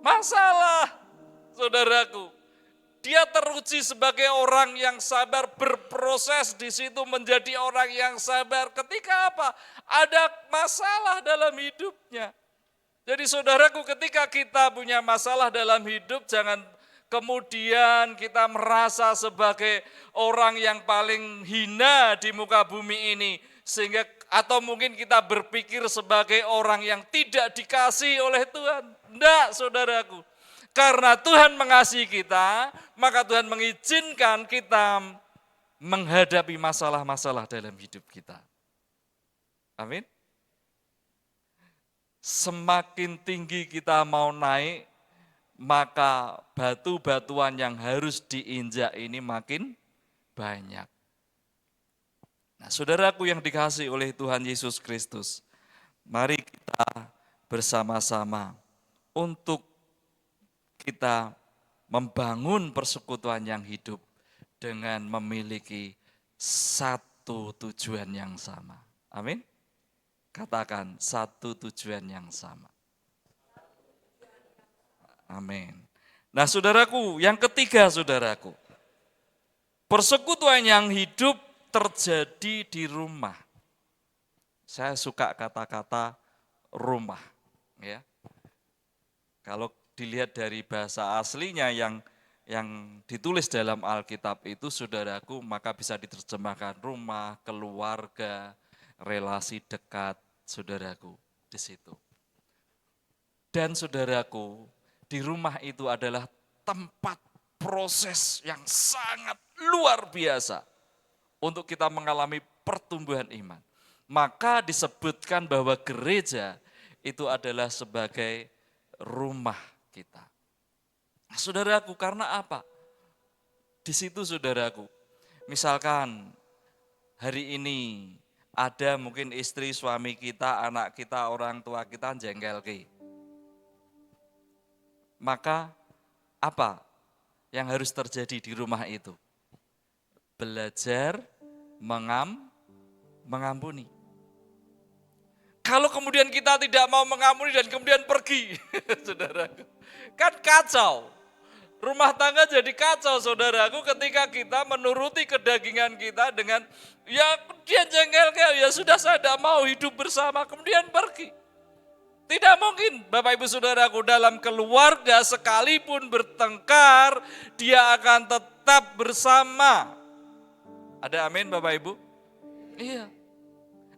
masalah, saudaraku. Dia teruji sebagai orang yang sabar, berproses di situ menjadi orang yang sabar. Ketika apa? Ada masalah dalam hidupnya. Jadi saudaraku, ketika kita punya masalah dalam hidup, jangan kemudian kita merasa sebagai orang yang paling hina di muka bumi ini. Sehingga atau mungkin kita berpikir sebagai orang yang tidak dikasihi oleh Tuhan. Tidak, saudaraku. Karena Tuhan mengasihi kita, maka Tuhan mengizinkan kita menghadapi masalah-masalah dalam hidup kita. Amin. Semakin tinggi kita mau naik, maka batu-batuan yang harus diinjak ini makin banyak. Nah, saudaraku yang dikasihi oleh Tuhan Yesus Kristus, mari kita bersama-sama untuk kita membangun persekutuan yang hidup dengan memiliki satu tujuan yang sama. Amin. Katakan satu tujuan yang sama. Amin. Nah saudaraku, yang ketiga saudaraku. Persekutuan yang hidup terjadi di rumah. Saya suka kata-kata rumah. Ya. Kalau dilihat dari bahasa aslinya yang ditulis dalam Alkitab itu saudaraku, maka bisa diterjemahkan rumah, keluarga, relasi dekat, saudaraku, di situ. Dan saudaraku, di rumah itu adalah tempat proses yang sangat luar biasa untuk kita mengalami pertumbuhan iman. Maka disebutkan bahwa gereja itu adalah sebagai rumah kita. Nah, saudaraku, karena apa? Di situ saudaraku, misalkan hari ini ada mungkin istri, suami kita, anak kita, orang tua kita jengkelke. Maka apa yang harus terjadi di rumah itu? Belajar mengampuni. Kalau kemudian kita tidak mau mengampuni dan kemudian pergi, saudaraku, kan kacau. Rumah tangga jadi kacau, saudaraku, ketika kita menuruti kedagingan kita dengan, ya dia jengkel, ya sudah saya tidak mau hidup bersama, kemudian pergi. Tidak mungkin, Bapak Ibu Saudaraku, dalam keluarga sekalipun bertengkar, dia akan tetap bersama. Ada amin Bapak Ibu? Iya.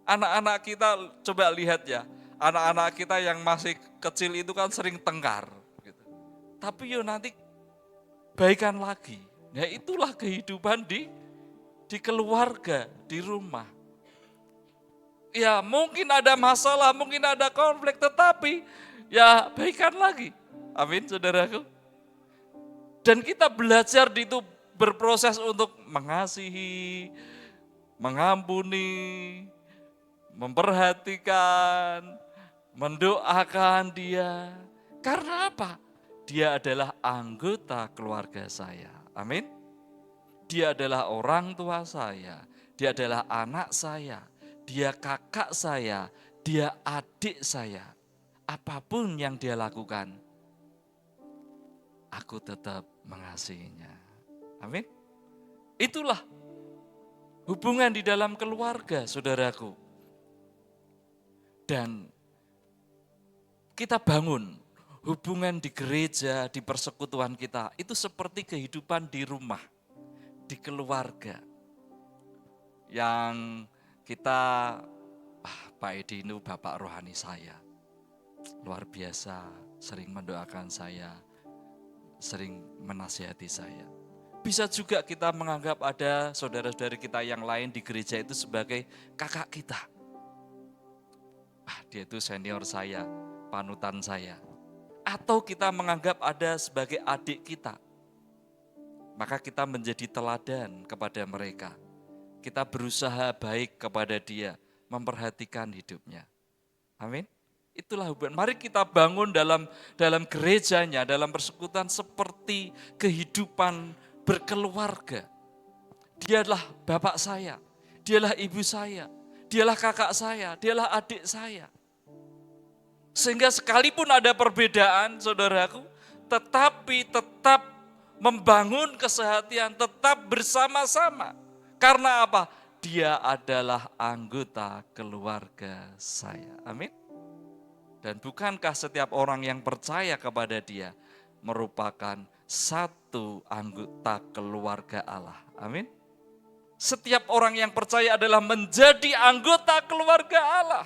Anak-anak kita, coba lihat ya, anak-anak kita yang masih kecil itu kan sering tengkar. Gitu. Tapi yo nanti baikan lagi. Ya itulah kehidupan di keluarga, di rumah. Ya mungkin ada masalah, mungkin ada konflik, tetapi ya baikan lagi. Amin saudaraku. Dan kita belajar di itu berproses untuk mengasihi, mengampuni, memperhatikan, mendoakan dia. Karena apa? Dia adalah anggota keluarga saya. Amin. Dia adalah orang tua saya. Dia adalah anak saya. Dia kakak saya. Dia adik saya. Apapun yang dia lakukan, aku tetap mengasihinya. Amin. Itulah hubungan di dalam keluarga, saudaraku. Dan kita bangun hubungan di gereja, di persekutuan kita, itu seperti kehidupan di rumah, di keluarga. Yang kita, Pak Edi itu bapak rohani saya. luar biasa, sering mendoakan saya, sering menasihati saya. Bisa juga kita menganggap ada saudara-saudari kita yang lain di gereja itu sebagai kakak kita. Dia itu senior saya, panutan saya. Atau kita menganggap ada sebagai adik kita. Maka kita menjadi teladan kepada mereka. Kita berusaha baik kepada dia, memperhatikan hidupnya. Amin. Itulah hubungan. Mari kita bangun dalam gerejanya, dalam persekutuan seperti kehidupan berkeluarga. Dialah bapak saya, dialah ibu saya, dialah kakak saya, dialah adik saya. Sehingga sekalipun ada perbedaan, saudaraku, tetapi tetap membangun kesehatian, tetap bersama-sama. Karena apa? Dia adalah anggota keluarga saya. Amin. Dan bukankah setiap orang yang percaya kepada dia merupakan satu anggota keluarga Allah? Amin. Setiap orang yang percaya adalah menjadi anggota keluarga Allah.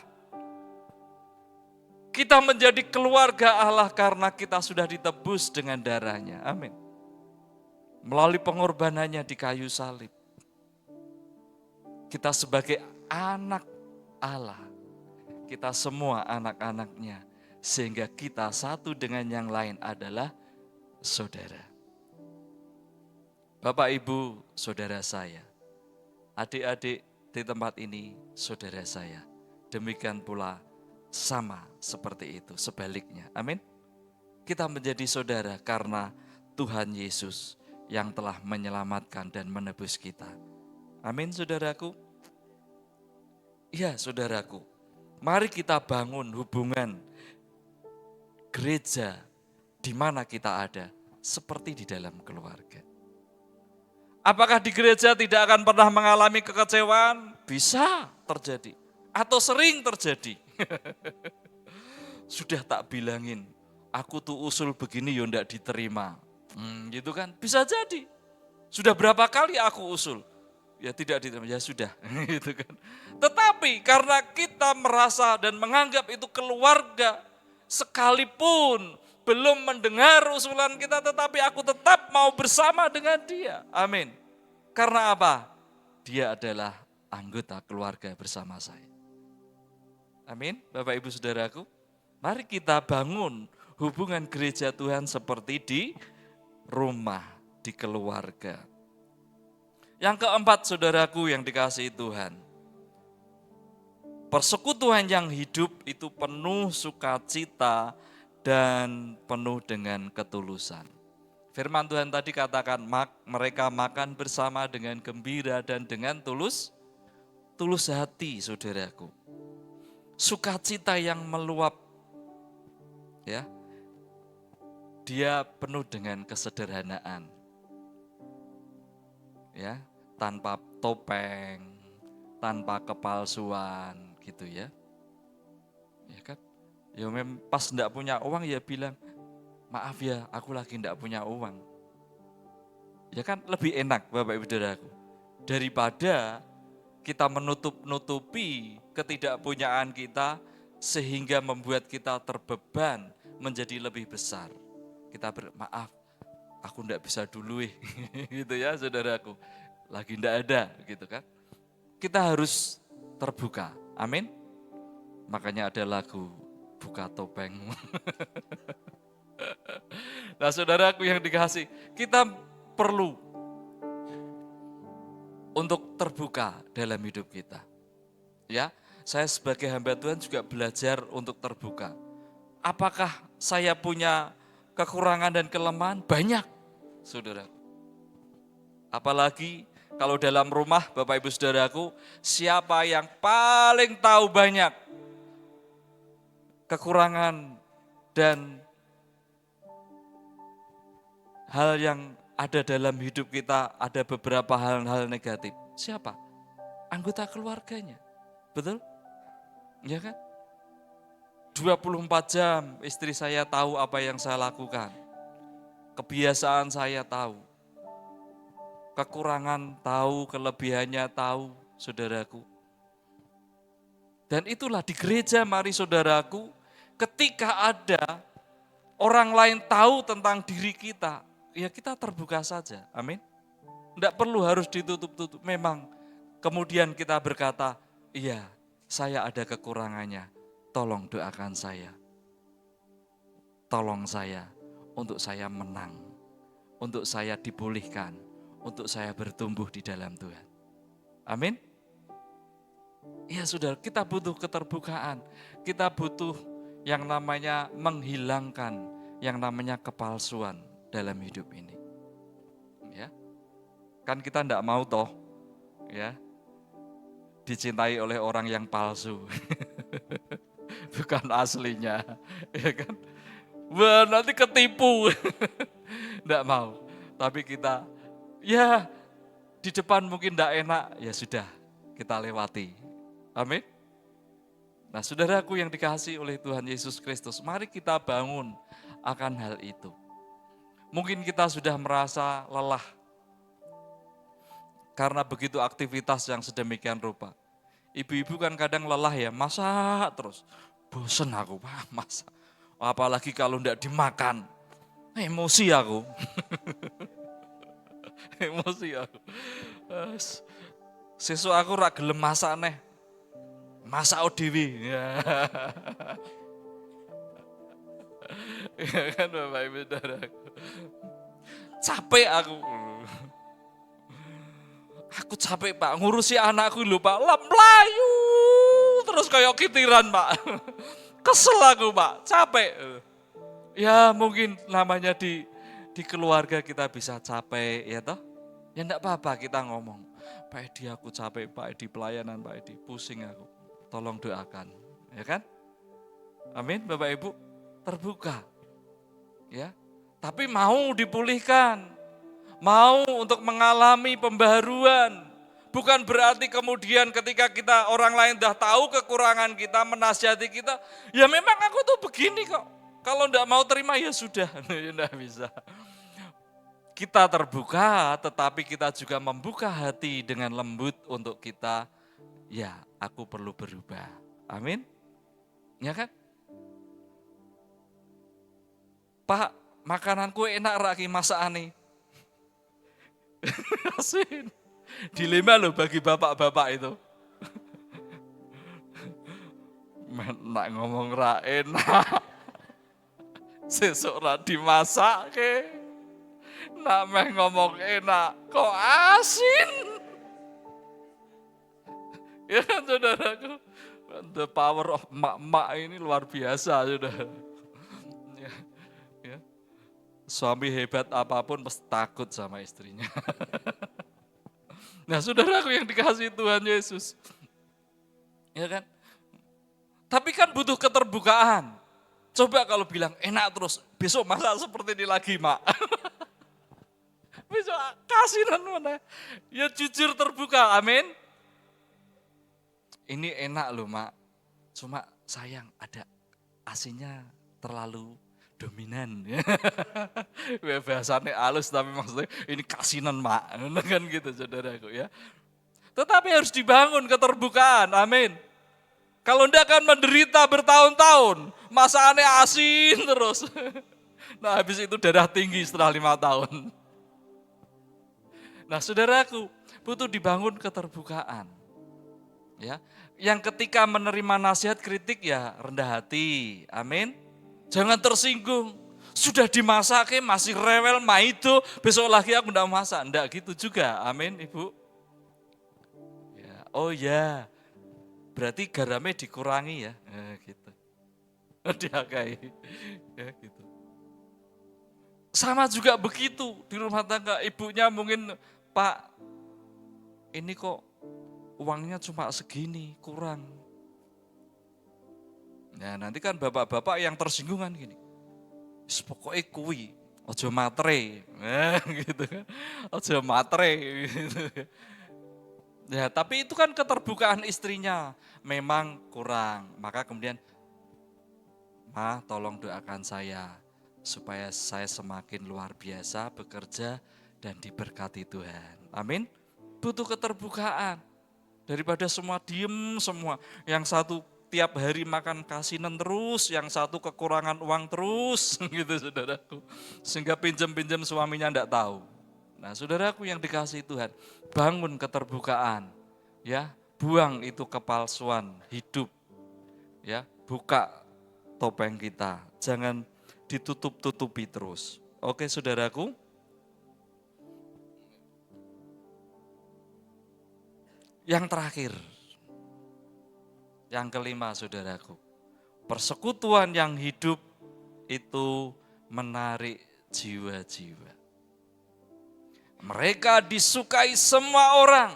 Kita menjadi keluarga Allah karena kita sudah ditebus dengan darahnya. Amin. Melalui pengorbanannya di kayu salib. Kita sebagai anak Allah. Kita semua anak-anaknya. Sehingga kita satu dengan yang lain adalah saudara. Bapak, Ibu, saudara saya. Adik-adik di tempat ini, saudara saya. Demikian pula sama seperti itu, sebaliknya. Amin. Kita menjadi saudara karena Tuhan Yesus yang telah menyelamatkan dan menebus kita. Amin, saudaraku. Ya, saudaraku. Mari kita bangun hubungan gereja di mana kita ada seperti di dalam keluarga. Apakah di gereja tidak akan pernah mengalami kekecewaan? Bisa terjadi atau sering terjadi. Sudah tak bilangin, aku tuh usul begini ya enggak diterima. Gitu kan, bisa jadi. Sudah berapa kali aku usul, ya tidak diterima, ya sudah. Gitu kan. Tetapi karena kita merasa dan menganggap itu keluarga, sekalipun belum mendengar usulan kita, tetapi aku tetap mau bersama dengan dia. Amin. Karena apa? Dia adalah anggota keluarga bersama saya. Amin, Bapak Ibu Saudaraku. Mari kita bangun hubungan gereja Tuhan seperti di rumah, di keluarga. Yang keempat, saudaraku yang dikasihi Tuhan. Persekutuan yang hidup itu penuh sukacita dan penuh dengan ketulusan. Firman Tuhan tadi katakan, mereka makan bersama dengan gembira dan dengan tulus hati, saudaraku. Sukacita yang meluap, ya, dia penuh dengan kesederhanaan, ya, tanpa topeng, tanpa kepalsuan, gitu ya, ya kan? Ya pas enggak punya uang ya bilang, maaf ya, aku lagi enggak punya uang, ya kan lebih enak, Bapak Ibu Saudaraku, daripada kita menutup-nutupi ketidakpunyaan kita sehingga membuat kita terbeban menjadi lebih besar. Kita maaf, aku enggak bisa dulu gitu ya saudaraku, lagi enggak ada gitu kan. Kita harus terbuka, amin. Makanya ada lagu Buka Topengmu. Nah saudaraku yang dikasih, kita perlu untuk terbuka dalam hidup kita. Ya, saya sebagai hamba Tuhan juga belajar untuk terbuka. Apakah saya punya kekurangan dan kelemahan? Banyak, saudara. Apalagi kalau dalam rumah, Bapak Ibu Saudaraku, siapa yang paling tahu banyak kekurangan dan hal yang ada dalam hidup kita, ada beberapa hal-hal negatif. Siapa? Anggota keluarganya. Betul? Ya kan? 24 jam istri saya tahu apa yang saya lakukan. Kebiasaan saya tahu. Kekurangan tahu, kelebihannya tahu, saudaraku. Dan itulah di gereja, mari saudaraku, ketika ada orang lain tahu tentang diri kita, ya kita terbuka saja. Amin. Tidak perlu harus ditutup-tutup. Memang kemudian kita berkata, iya saya ada kekurangannya, tolong doakan saya. Tolong saya untuk saya menang, untuk saya dipulihkan, untuk saya bertumbuh di dalam Tuhan. Amin. Ya saudara, kita butuh keterbukaan. Kita butuh yang namanya menghilangkan yang namanya kepalsuan dalam hidup ini. Ya. Kan kita enggak mau toh, ya, dicintai oleh orang yang palsu. Bukan aslinya, ya kan? Wah, nanti ketipu. Enggak mau. Tapi kita, ya di depan mungkin enggak enak, ya sudah, kita lewati. Amin. Nah, saudaraku yang dikasihi oleh Tuhan Yesus Kristus, mari kita bangun akan hal itu. Mungkin kita sudah merasa lelah karena begitu aktivitas yang sedemikian rupa. Ibu-ibu kan kadang lelah ya, masak terus. Bosen aku, Pak, masak. Apalagi kalau enggak dimakan, emosi aku. Emosi aku. Sesuk aku ora gelem masak neh. Masak dewe. Ya. Ya kan Bapak Ibu Saudaraku. Capek aku. Aku capek Pak, ngurusi anakku lho Pak, melayu terus kayak kitiran Pak. Kesel aku Pak, capek. Ya mungkin namanya di keluarga kita bisa capek ya toh. Ya enggak apa-apa kita ngomong. Pak Edi aku capek, Pak Edi pelayanan, Pak Edi pusing aku. Tolong doakan, ya kan? Amin, Bapak Ibu, terbuka. Ya. Tapi mau dipulihkan. Mau untuk mengalami pembaharuan. Bukan berarti kemudian ketika kita orang lain dah tahu kekurangan kita, menasihati kita, ya memang aku tuh begini kok. Kalau enggak mau terima ya sudah, enggak bisa. Kita terbuka, tetapi kita juga membuka hati dengan lembut untuk kita, ya aku perlu berubah. Amin. Ya kan? Pak, makananku enak raki masakane. Asin. Dilema loh bagi bapak-bapak itu. Nak ngomong ra enak. Sesuk ra dimasak ke. Nak meh ngomong enak, kok asin. Ya kan saudaraku, the power of emak-emak ini luar biasa sudah. Ya, ya. Suami hebat apapun pasti takut sama istrinya. Nah saudaraku yang dikasihi Tuhan Yesus. Ya kan? Tapi kan butuh keterbukaan. Coba kalau bilang enak terus, besok masak seperti ini lagi mak. Besok kasihan mana? Ya jujur terbuka, amin. Ini enak loh mak, cuma sayang ada asinnya terlalu dominan. Bahasanya halus tapi maksudnya ini kasinan mak, kan gitu saudaraku ya. Tetapi harus dibangun keterbukaan, amin. Kalau enggak akan menderita bertahun-tahun, masakannya asin terus. Nah habis itu darah tinggi setelah 5 tahun. Nah saudaraku, butuh dibangun keterbukaan. Ya, yang ketika menerima nasihat kritik ya rendah hati, amin. Jangan tersinggung, sudah dimasak masih rewel maido, besok lagi aku enggak masak, enggak gitu juga, amin ibu. Ya, oh ya, berarti garamnya dikurangi ya, gitu. Dihargai, ya gitu. Sama juga begitu di rumah tangga, ibunya mungkin Pak, ini kok uangnya cuma segini, kurang. Nah nanti kan bapak-bapak yang tersinggungan gini, pokoknya kuwi, ojo matre, gitu kan, ojo matre. Gitu. Ya tapi itu kan keterbukaan istrinya, memang kurang. Maka kemudian, Ma tolong doakan saya, supaya saya semakin luar biasa bekerja dan diberkati Tuhan. Amin. Butuh keterbukaan. Daripada semua diem semua. Yang satu tiap hari makan kasinan terus, yang satu kekurangan uang terus gitu saudaraku. Sehingga pinjam-pinjam suaminya enggak tahu. Nah saudaraku yang dikasihi Tuhan, bangun keterbukaan, ya, buang itu kepalsuan hidup, ya, buka topeng kita, jangan ditutup-tutupi terus. Oke saudaraku. Yang terakhir, yang kelima saudaraku, persekutuan yang hidup itu menarik jiwa-jiwa. Mereka disukai semua orang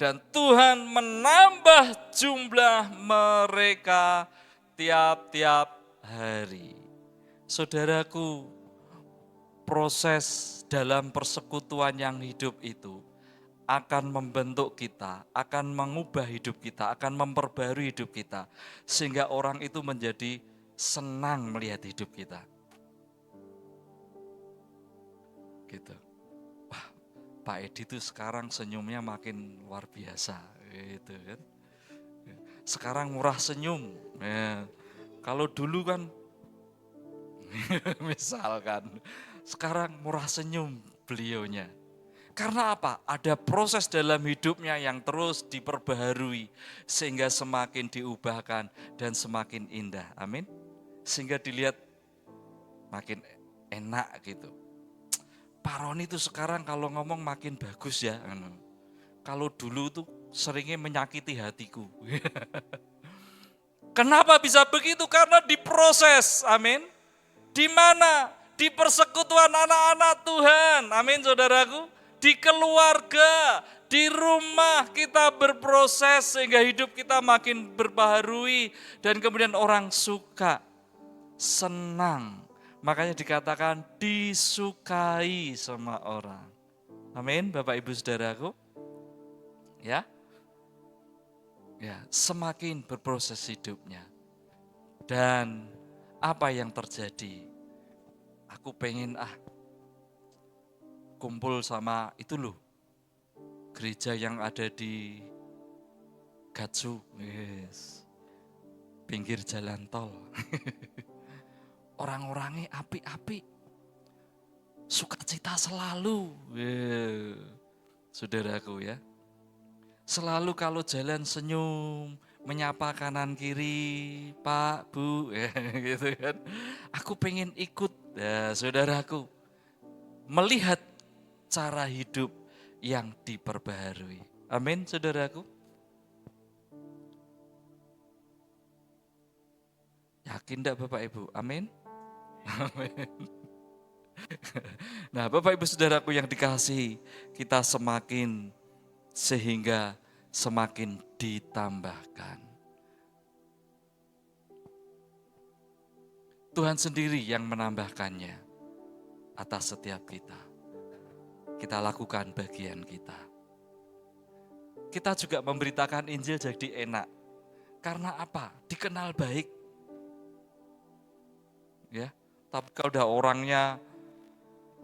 dan Tuhan menambah jumlah mereka tiap-tiap hari. Saudaraku, proses dalam persekutuan yang hidup itu akan membentuk kita, akan mengubah hidup kita, akan memperbarui hidup kita. Sehingga orang itu menjadi senang melihat hidup kita. Gitu. Wah, Pak Edi tuh sekarang senyumnya makin luar biasa. Gitu kan. Sekarang murah senyum. Ya. Kalau dulu kan, misalkan, sekarang murah senyum beliaunya. Karena apa? Ada proses dalam hidupnya yang terus diperbaharui sehingga semakin diubahkan dan semakin indah. Amin. Sehingga dilihat makin enak gitu. Pak Roni itu sekarang kalau ngomong makin bagus ya. Kalau dulu tuh seringnya menyakiti hatiku. Kenapa bisa begitu? Karena diproses. Amin. Di mana? Di persekutuan anak-anak Tuhan. Amin saudaraku. Di keluarga, di rumah kita berproses sehingga hidup kita makin berbaharui dan kemudian orang suka, senang. Makanya dikatakan disukai sama orang. Amin, Bapak Ibu Saudaraku. Ya. Ya, semakin berproses hidupnya. Dan apa yang terjadi? Aku pengen kumpul sama itu loh, gereja yang ada di Gatsu, yes. Pinggir jalan tol. Orang-orangnya api-api, sukacita selalu, saudaraku ya. Selalu kalau jalan senyum, menyapa kanan kiri, Pak, Bu, gitu kan. Aku pengen ikut, ya, saudaraku, melihat cara hidup yang diperbaharui. Amin, saudaraku. Yakin enggak Bapak Ibu? Amin. Amin. Nah, Bapak Ibu Saudaraku yang dikasihi, kita semakin sehingga semakin ditambahkan. Tuhan sendiri yang menambahkannya atas setiap kita. Kita lakukan bagian kita. Kita juga memberitakan Injil jadi enak. Karena apa? Dikenal baik. Ya, tapi kalau udah orangnya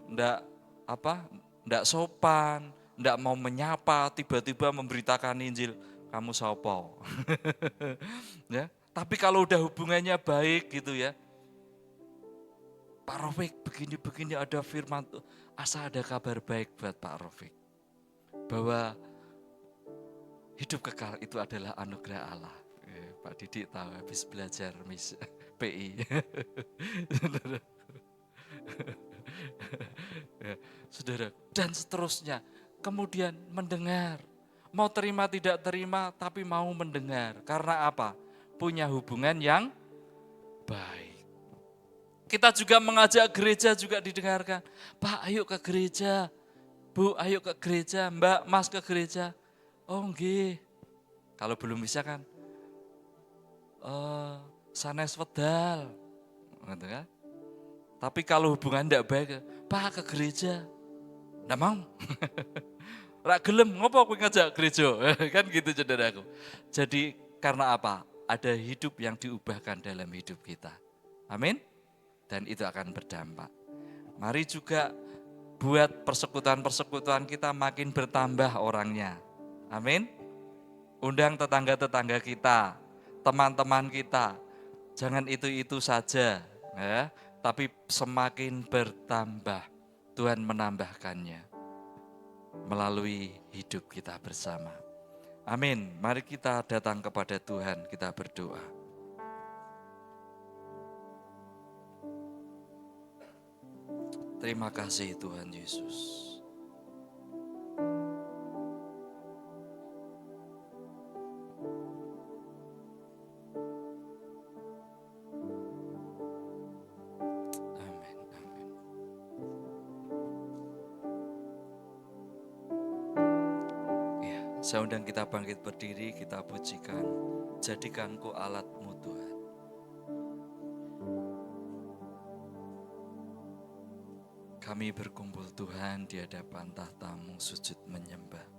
enggak sopan, enggak mau menyapa, tiba-tiba memberitakan Injil, kamu sopo. Ya, tapi kalau udah hubungannya baik gitu ya. Pak Rofik, begini-begini ada firman, asa ada kabar baik buat Pak Rofik. Bahwa hidup kekal itu adalah anugerah Allah. Pak Didik tahu habis belajar PI. Saudara, dan seterusnya. Kemudian mendengar. Mau terima tidak terima, tapi mau mendengar. Karena apa? Punya hubungan yang baik. Kita juga mengajak gereja juga didengarkan. Pak, ayo ke gereja. Bu, ayo ke gereja. Mbak, Mas ke gereja. Oh, nggih. Kalau belum bisa kan, sanes wedal. Gitu kan? Tapi kalau hubungan tidak baik, Pak ke gereja. Nggak mau. Rak gelem, ngopo aku ngajak gereja. Kan gitu saudaraku. Jadi karena apa? Ada hidup yang diubahkan dalam hidup kita. Amin. Dan itu akan berdampak. Mari juga buat persekutuan-persekutuan kita makin bertambah orangnya. Amin. Undang tetangga-tetangga kita. teman-teman kita. Jangan itu-itu saja, ya, tapi semakin bertambah. Tuhan menambahkannya melalui hidup kita bersama. Amin. Mari kita datang kepada Tuhan, kita berdoa. Terima kasih Tuhan Yesus. Saya undang kita bangkit berdiri, kita pujikan. Jadikan Ku alatmu Tuhan. Kami berkumpul Tuhan di hadapan tahta-Mu sujud menyembah.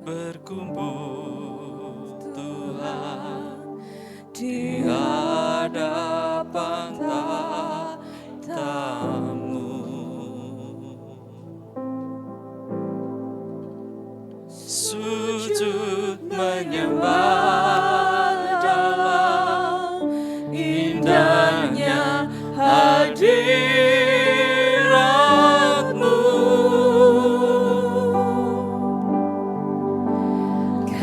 Berkumpul Tuhan di hadapan tahta-Mu, sujud menyembah dalam indahnya hadirat-Mu.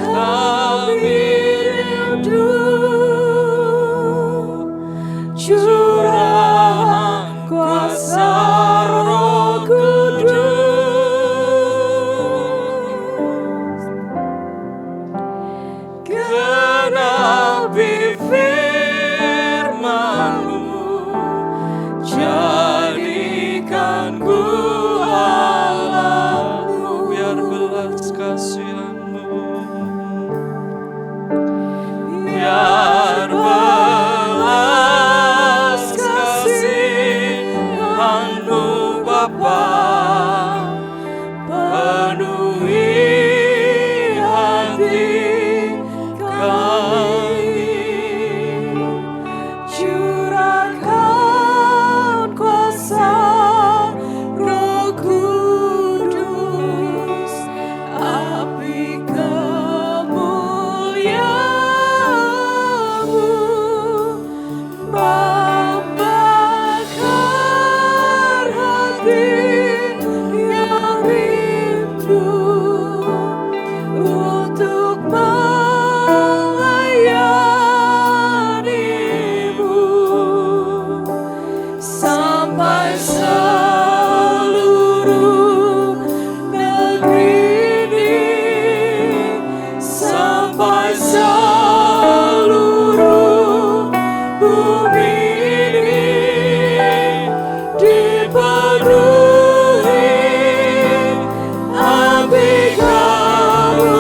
Kami rindu curahan kuasa Roh Kudus, genapi firman-Mu, jadikan Ku alatmu, biar belas kasihan-Mu, biar belas kasihan-Mu Bapa penuhi hati kami. Curahkan kuasa Roh Kudus, api kemuliaan-Mu membakar hati yang rindu untuk melayani-Mu sampai seluruh negeri ini, sampai seluruh bumi ini dipenuhi api kemuliaan-Mu.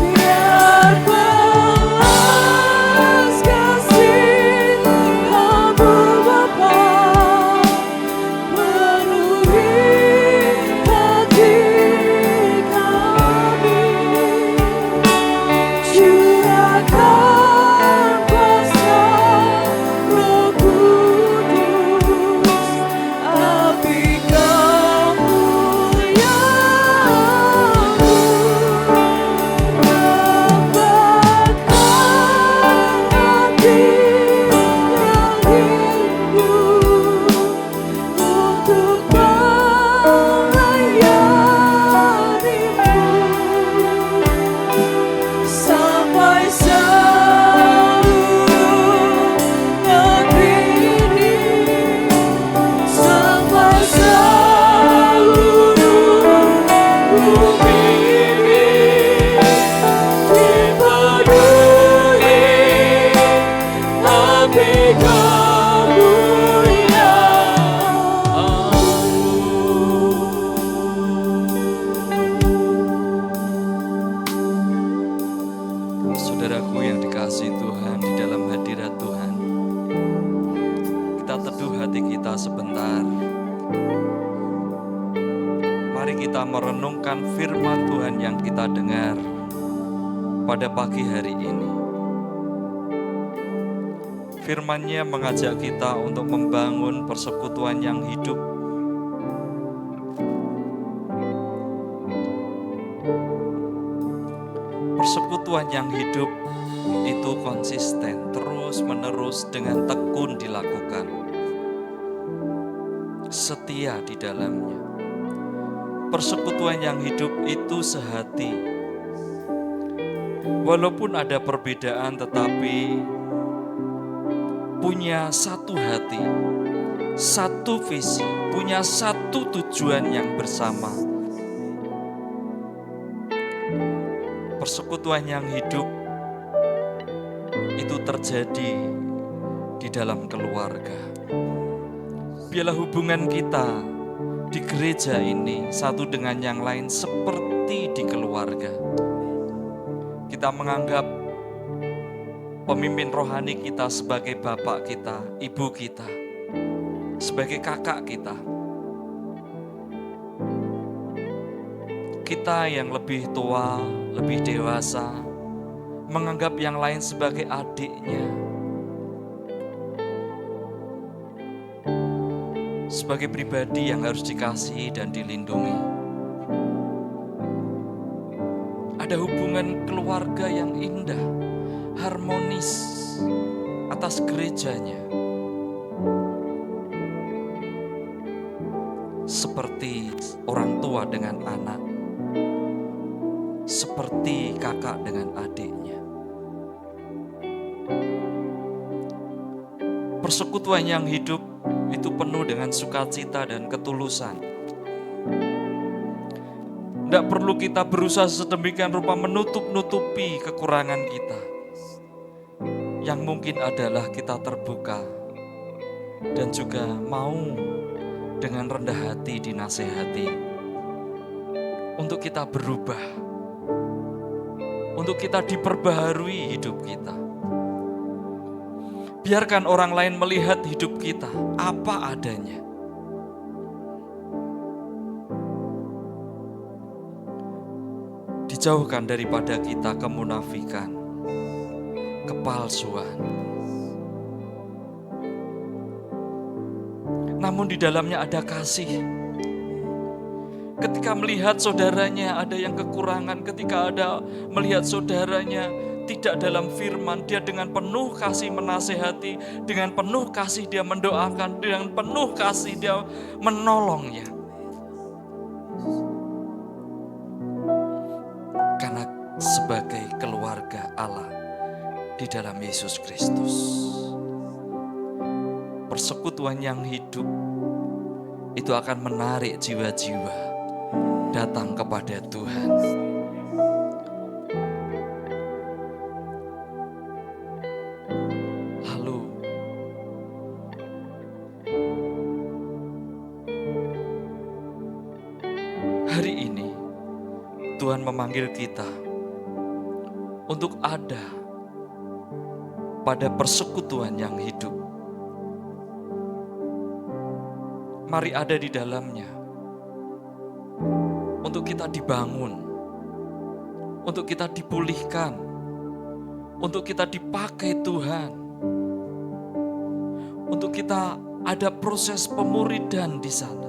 Biar belas kasih-Mu Bapa penuhi sebentar. Mari kita merenungkan firman Tuhan yang kita dengar pada pagi hari ini. Firman-Nya mengajak kita untuk membangun persekutuan yang hidup. Persekutuan yang hidup itu konsisten, terus-menerus dengan tekun dilakukan. Setia di dalamnya. Persekutuan yang hidup itu sehati. Walaupun ada perbedaan tetapi punya satu hati, satu visi, punya satu tujuan yang bersama. Persekutuan yang hidup itu terjadi di dalam keluarga. Biarlah hubungan kita di gereja ini satu dengan yang lain seperti di keluarga. Kita menganggap pemimpin rohani kita sebagai bapak kita, ibu kita, sebagai kakak kita. Kita yang lebih tua, lebih dewasa, menganggap yang lain sebagai adiknya, sebagai pribadi yang harus dikasihi dan dilindungi. Ada hubungan keluarga yang indah, harmonis atas gerejanya. Seperti orang tua dengan anak, seperti kakak dengan adiknya. Persekutuan yang hidup itu penuh dengan sukacita dan ketulusan. Tidak perlu kita berusaha sedemikian rupa menutup-nutupi kekurangan kita. Yang mungkin adalah kita terbuka dan juga mau dengan rendah hati dinasehati untuk kita berubah, untuk kita diperbaharui hidup kita. Biarkan orang lain melihat hidup kita apa adanya. Dijauhkan daripada kita kemunafikan, kepalsuan. Namun di dalamnya ada kasih. Ketika melihat saudaranya ada yang kekurangan, ketika ada melihat saudaranya tidak dalam firman, dia dengan penuh kasih menasehati, dengan penuh kasih dia mendoakan, dengan penuh kasih dia menolongnya. Karena sebagai keluarga Allah di dalam Yesus Kristus, persekutuan yang hidup itu akan menarik jiwa-jiwa datang kepada Tuhan. Lalu hari ini Tuhan memanggil kita untuk ada pada persekutuan yang hidup. Mari ada di dalamnya. Untuk kita dibangun, untuk kita dipulihkan, untuk kita dipakai Tuhan, untuk kita ada proses pemuridan di sana.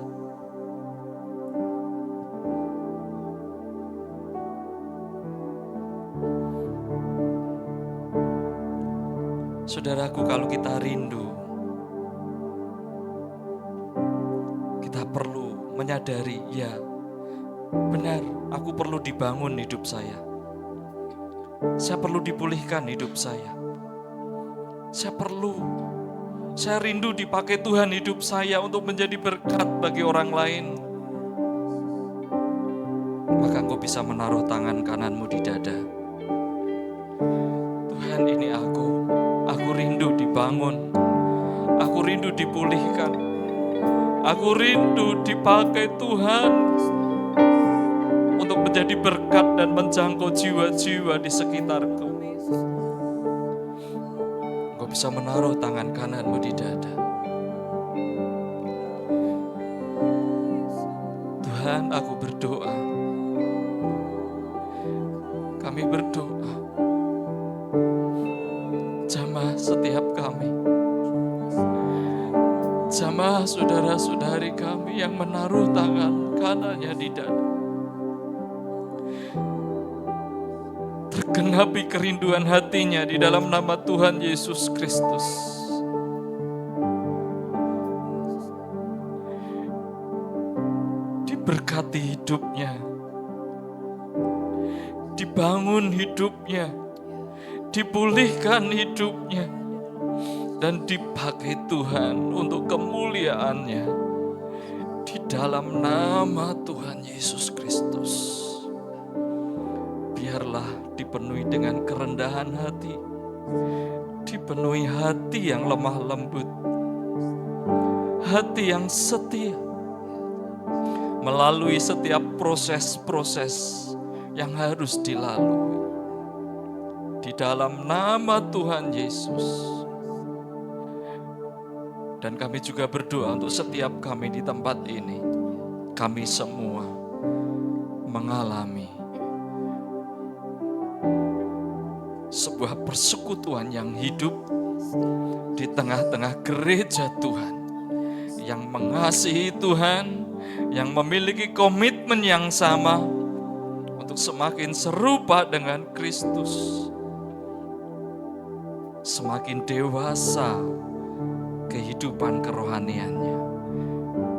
Saudaraku, kalau kita rindu, kita perlu menyadari, ya benar, aku perlu dibangun hidup saya. Saya perlu dipulihkan hidup saya. Saya rindu dipakai Tuhan hidup saya untuk menjadi berkat bagi orang lain. Maka engkau bisa menaruh tangan kananmu di dada. Tuhan, ini aku rindu dibangun. Aku rindu dipulihkan. Aku rindu dipakai Tuhan untuk menjadi berkat dan menjangkau jiwa-jiwa di sekitarku. Engkau bisa menaruh tangan kananmu di dada. Tuhan, aku berdoa. Kami berdoa. Jamah setiap kami. Jamah saudara-saudari kami yang menaruh tangan kanannya di dada. Tergenapi kerinduan hatinya di dalam nama Tuhan Yesus Kristus. Diberkati hidupnya, dibangun hidupnya, dipulihkan hidupnya, dan dipakai Tuhan untuk kemuliaannya di dalam nama Tuhan Yesus Kristus. Biarlah dipenuhi dengan kerendahan hati, dipenuhi hati yang lemah lembut, hati yang setia, melalui setiap proses-proses yang harus dilalui. Di dalam nama Tuhan Yesus. Dan kami juga berdoa untuk setiap kami di tempat ini. Kami semua mengalami sebuah persekutuan yang hidup di tengah-tengah gereja Tuhan, yang mengasihi Tuhan, yang memiliki komitmen yang sama untuk semakin serupa dengan Kristus, semakin dewasa kehidupan kerohaniannya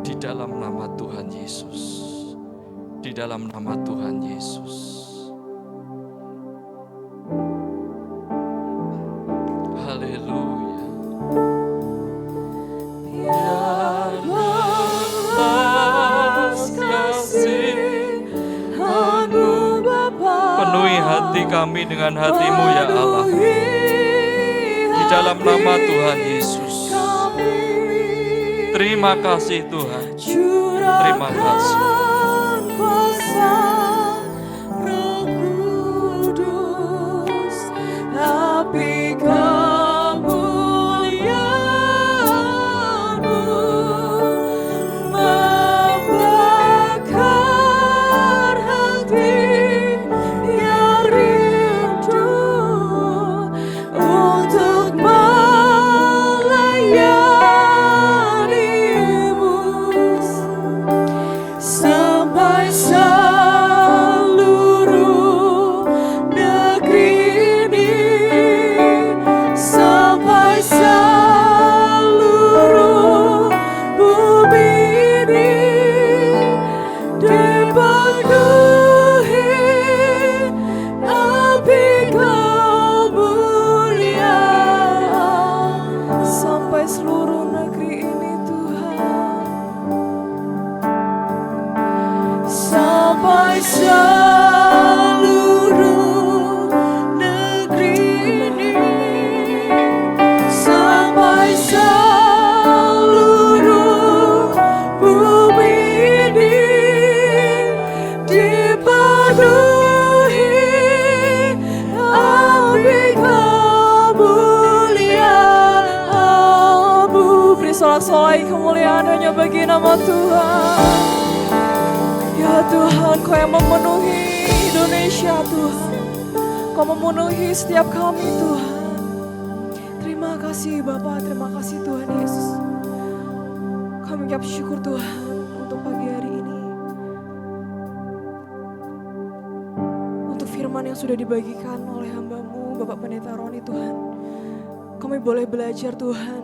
di dalam nama Tuhan Yesus, di dalam nama Tuhan Yesus. Haleluya. Biar belas kasih-Mu Bapa, penuhi hati kami dengan hati-Mu ya Allah, di dalam nama Tuhan Yesus. Terima kasih Tuhan. Terima kasih. Api kemuliaan-Mu membakar hati yang rindu untuk melayani-Mu sampai seluruh negeri ini, sampai seluruh bumi ini dipenuhi api kemuliaan, sampai seluruh negeri ini Tuhan, sampai seluruh negeri ini, sampai seluruh bumi ini dipenuhi api kemuliaan-Mu. Beri sorak-sorai kemuliaan hanya bagi nama Tuhan. Ya Tuhan, Kau yang memenuhi Indonesia Tuhan, Kau memenuhi setiap kami Tuhan. Terima kasih Bapa, terima kasih Tuhan Yesus. Kami mengucap syukur Tuhan untuk pagi hari ini, untuk firman yang sudah dibagikan oleh hamba-Mu Bapak Pendeta Roni Tuhan. Kami boleh belajar Tuhan,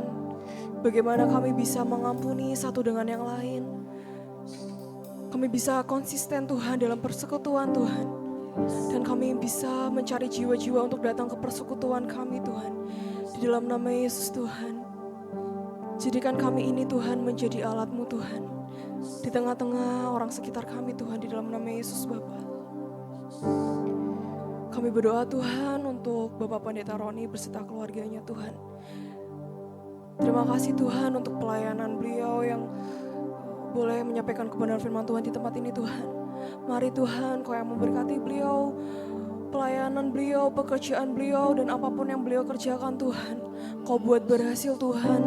bagaimana kami bisa mengampuni satu dengan yang lain. Kami bisa konsisten Tuhan dalam persekutuan Tuhan. Dan kami bisa mencari jiwa-jiwa untuk datang ke persekutuan kami Tuhan. Di dalam nama Yesus Tuhan. Jadikan kami ini Tuhan menjadi alat-Mu Tuhan. Di tengah-tengah orang sekitar kami Tuhan, di dalam nama Yesus Bapa. Kami berdoa Tuhan untuk Bapak Pendeta Roni beserta keluarganya Tuhan. Terima kasih Tuhan untuk pelayanan beliau yang boleh menyampaikan kebenaran firman Tuhan di tempat ini Tuhan. Mari Tuhan, Kau yang memberkati beliau pelayanan beliau, pekerjaan beliau, dan apapun yang beliau kerjakan Tuhan, Kau buat berhasil Tuhan.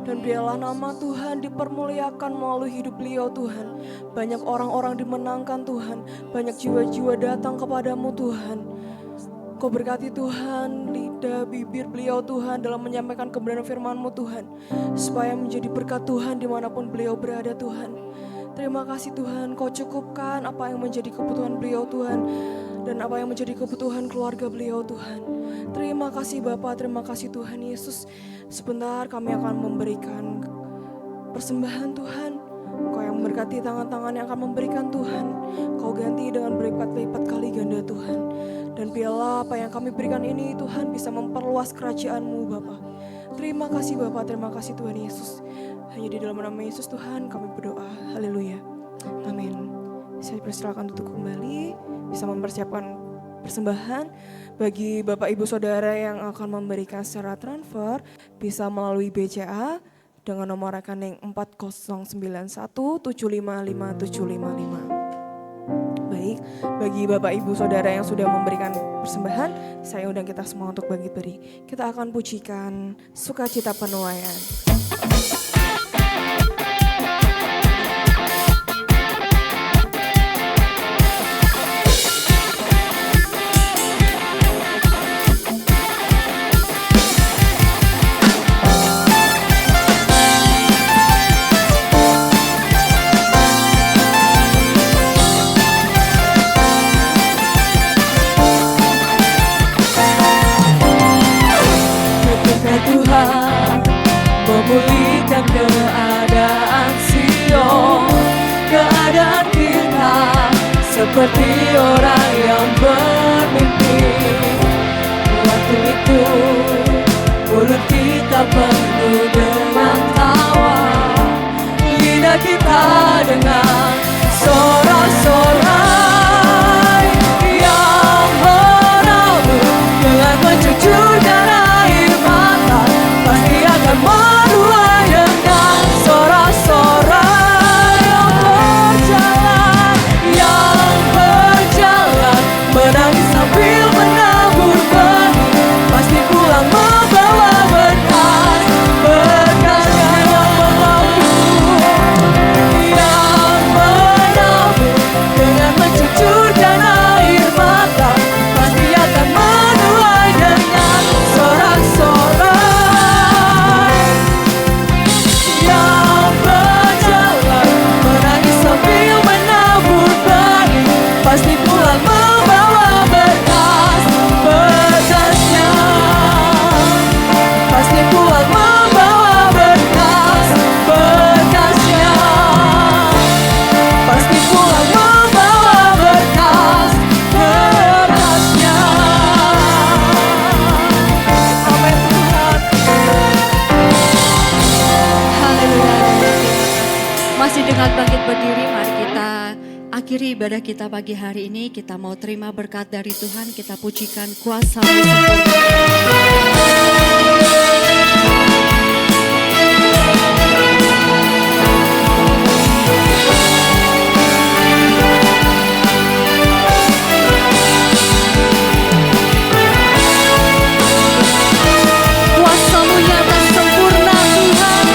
Dan biarlah nama Tuhan dipermuliakan melalui hidup beliau Tuhan. Banyak orang-orang dimenangkan Tuhan, banyak jiwa-jiwa datang kepadamu Tuhan. Kau berkati Tuhan lidah bibir beliau Tuhan dalam menyampaikan kebenaran firman-Mu Tuhan, supaya menjadi berkat Tuhan dimanapun beliau berada Tuhan. Terima kasih Tuhan, Kau cukupkan apa yang menjadi kebutuhan beliau Tuhan, dan apa yang menjadi kebutuhan keluarga beliau Tuhan. Terima kasih Bapa, terima kasih Tuhan Yesus. Sebentar kami akan memberikan persembahan Tuhan. Kau yang memberkati tangan-tangan yang akan memberikan Tuhan, Kau ganti dengan berlipat-lipat kali ganda Tuhan. Dan biarlah apa yang kami berikan ini Tuhan bisa memperluas kerajaan-Mu Bapa. Terima kasih Bapa, terima kasih Tuhan Yesus. Hanya di dalam nama Yesus Tuhan kami berdoa. Haleluya. Amin. Saya persilakan untuk kembali bisa mempersiapkan persembahan. Bagi Bapak Ibu Saudara yang akan memberikan secara transfer bisa melalui BCA dengan nomor rekening 4091755755. Baik, bagi Bapak Ibu Saudara yang sudah memberikan persembahan, saya undang kita semua untuk bagi-bagi. Kita akan pujikan Sukacita Penuaian. Tuhan memulihkan keadaan Sion, keadaan kita seperti orang yang bermimpi. Waktu itu mulut kita penuh dengan tawa, lidah kita dengan sorak-sorai yang menabur dengan mencucurkan air mata, pasti akan menuai dengan sorak-sorai yang berjalan, menangis sambil menabur benih, pasti pulang membawa berkat, berkatnya yang menabur dengan mencucurkan air mata, pasti akan menuai dengan sorak-sorai yang berjalan, menangis sambil menabur benih, pasti pulang membawa berkat, berkatnya pasti pulang membawa berkat, berkatnya pasti pulang membawa berkat, berkatnya. Amin Tuhan. Haleluya. Masih dengan bangkit berdiri, mari kita akhiri ibadah kita pagi hari ini. Kita mau terima berkat dari Tuhan, kita pujikan kuasa-Mu sempurna. Kuasa-Mu nyata sempurna Tuhan.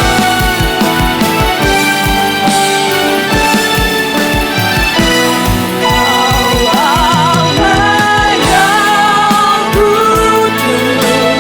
Allah yang kudus,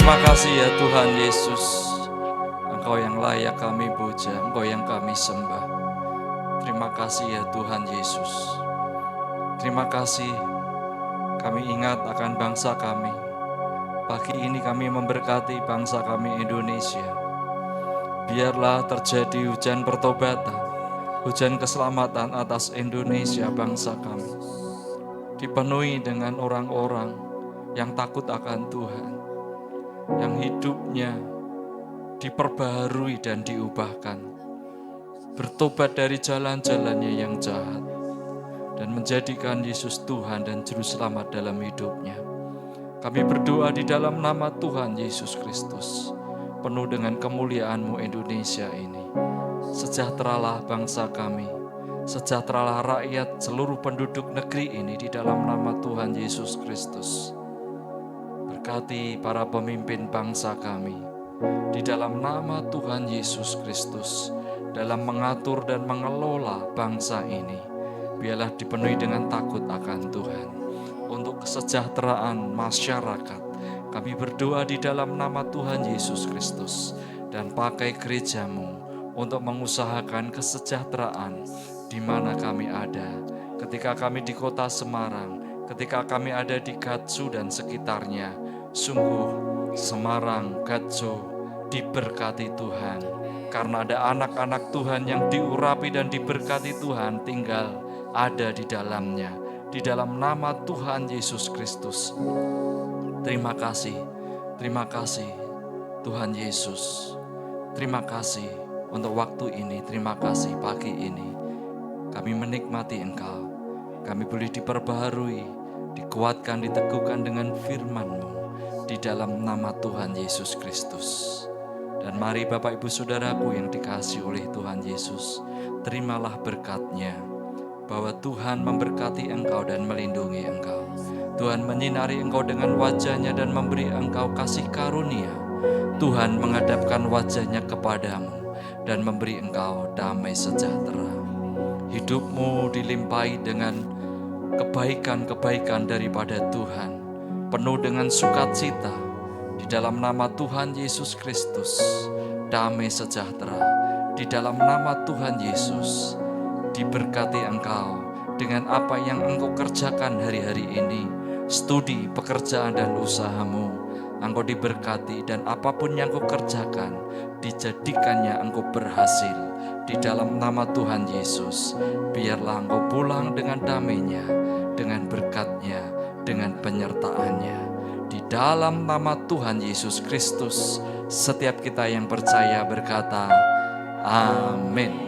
Terima kasih ya Tuhan Yesus. Engkau yang layak kami puja, Engkau yang kami sembah. Terima kasih ya Tuhan Yesus. Terima kasih kami ingat akan bangsa kami. Pagi ini kami memberkati bangsa kami Indonesia. Biarlah terjadi hujan pertobatan, hujan keselamatan atas Indonesia bangsa kami. Dipenuhi dengan orang-orang yang takut akan Tuhan, yang hidupnya diperbaharui dan diubahkan, bertobat dari jalan-jalannya yang jahat, dan menjadikan Yesus Tuhan dan Juru Selamat dalam hidupnya. Kami berdoa di dalam nama Tuhan Yesus Kristus, penuh dengan kemuliaan-Mu Indonesia ini. Sejahteralah bangsa kami, sejahteralah rakyat seluruh penduduk negeri ini di dalam nama Tuhan Yesus Kristus. Berkati para pemimpin bangsa kami, di dalam nama Tuhan Yesus Kristus, dalam mengatur dan mengelola bangsa ini, biarlah dipenuhi dengan takut akan Tuhan. Untuk kesejahteraan masyarakat, kami berdoa di dalam nama Tuhan Yesus Kristus, dan pakai gereja-Mu untuk mengusahakan kesejahteraan di mana kami ada. Ketika kami di kota Semarang, ketika kami ada di Gatsu dan sekitarnya, sungguh Semarang, Gatsu diberkati Tuhan, karena ada anak-anak Tuhan yang diurapi dan diberkati Tuhan tinggal ada di dalamnya. Di dalam nama Tuhan Yesus Kristus. Terima kasih Tuhan Yesus. Terima kasih untuk waktu ini, terima kasih pagi ini. Kami menikmati Engkau, kami boleh diperbaharui, dikuatkan, diteguhkan dengan firman-Mu di dalam nama Tuhan Yesus Kristus. Dan mari Bapak Ibu Saudaraku yang dikasihi oleh Tuhan Yesus, terimalah berkat-Nya, bahwa Tuhan memberkati engkau dan melindungi engkau. Tuhan menyinari engkau dengan wajah-Nya dan memberi engkau kasih karunia. Tuhan menghadapkan wajah-Nya kepadamu dan memberi engkau damai sejahtera. Hidupmu dilimpahi dengan kebaikan-kebaikan daripada Tuhan, penuh dengan sukacita. Di dalam nama Tuhan Yesus Kristus, damai sejahtera. Di dalam nama Tuhan Yesus, diberkati engkau dengan apa yang engkau kerjakan hari-hari ini, studi, pekerjaan, dan usahamu. Engkau diberkati dan apapun yang engkau kerjakan, dijadikannya engkau berhasil. Di dalam nama Tuhan Yesus, biarlah engkau pulang dengan damai-Nya, dengan berkat-Nya, dengan penyertaan-Nya. Di dalam nama Tuhan Yesus Kristus, setiap kita yang percaya berkata, amin.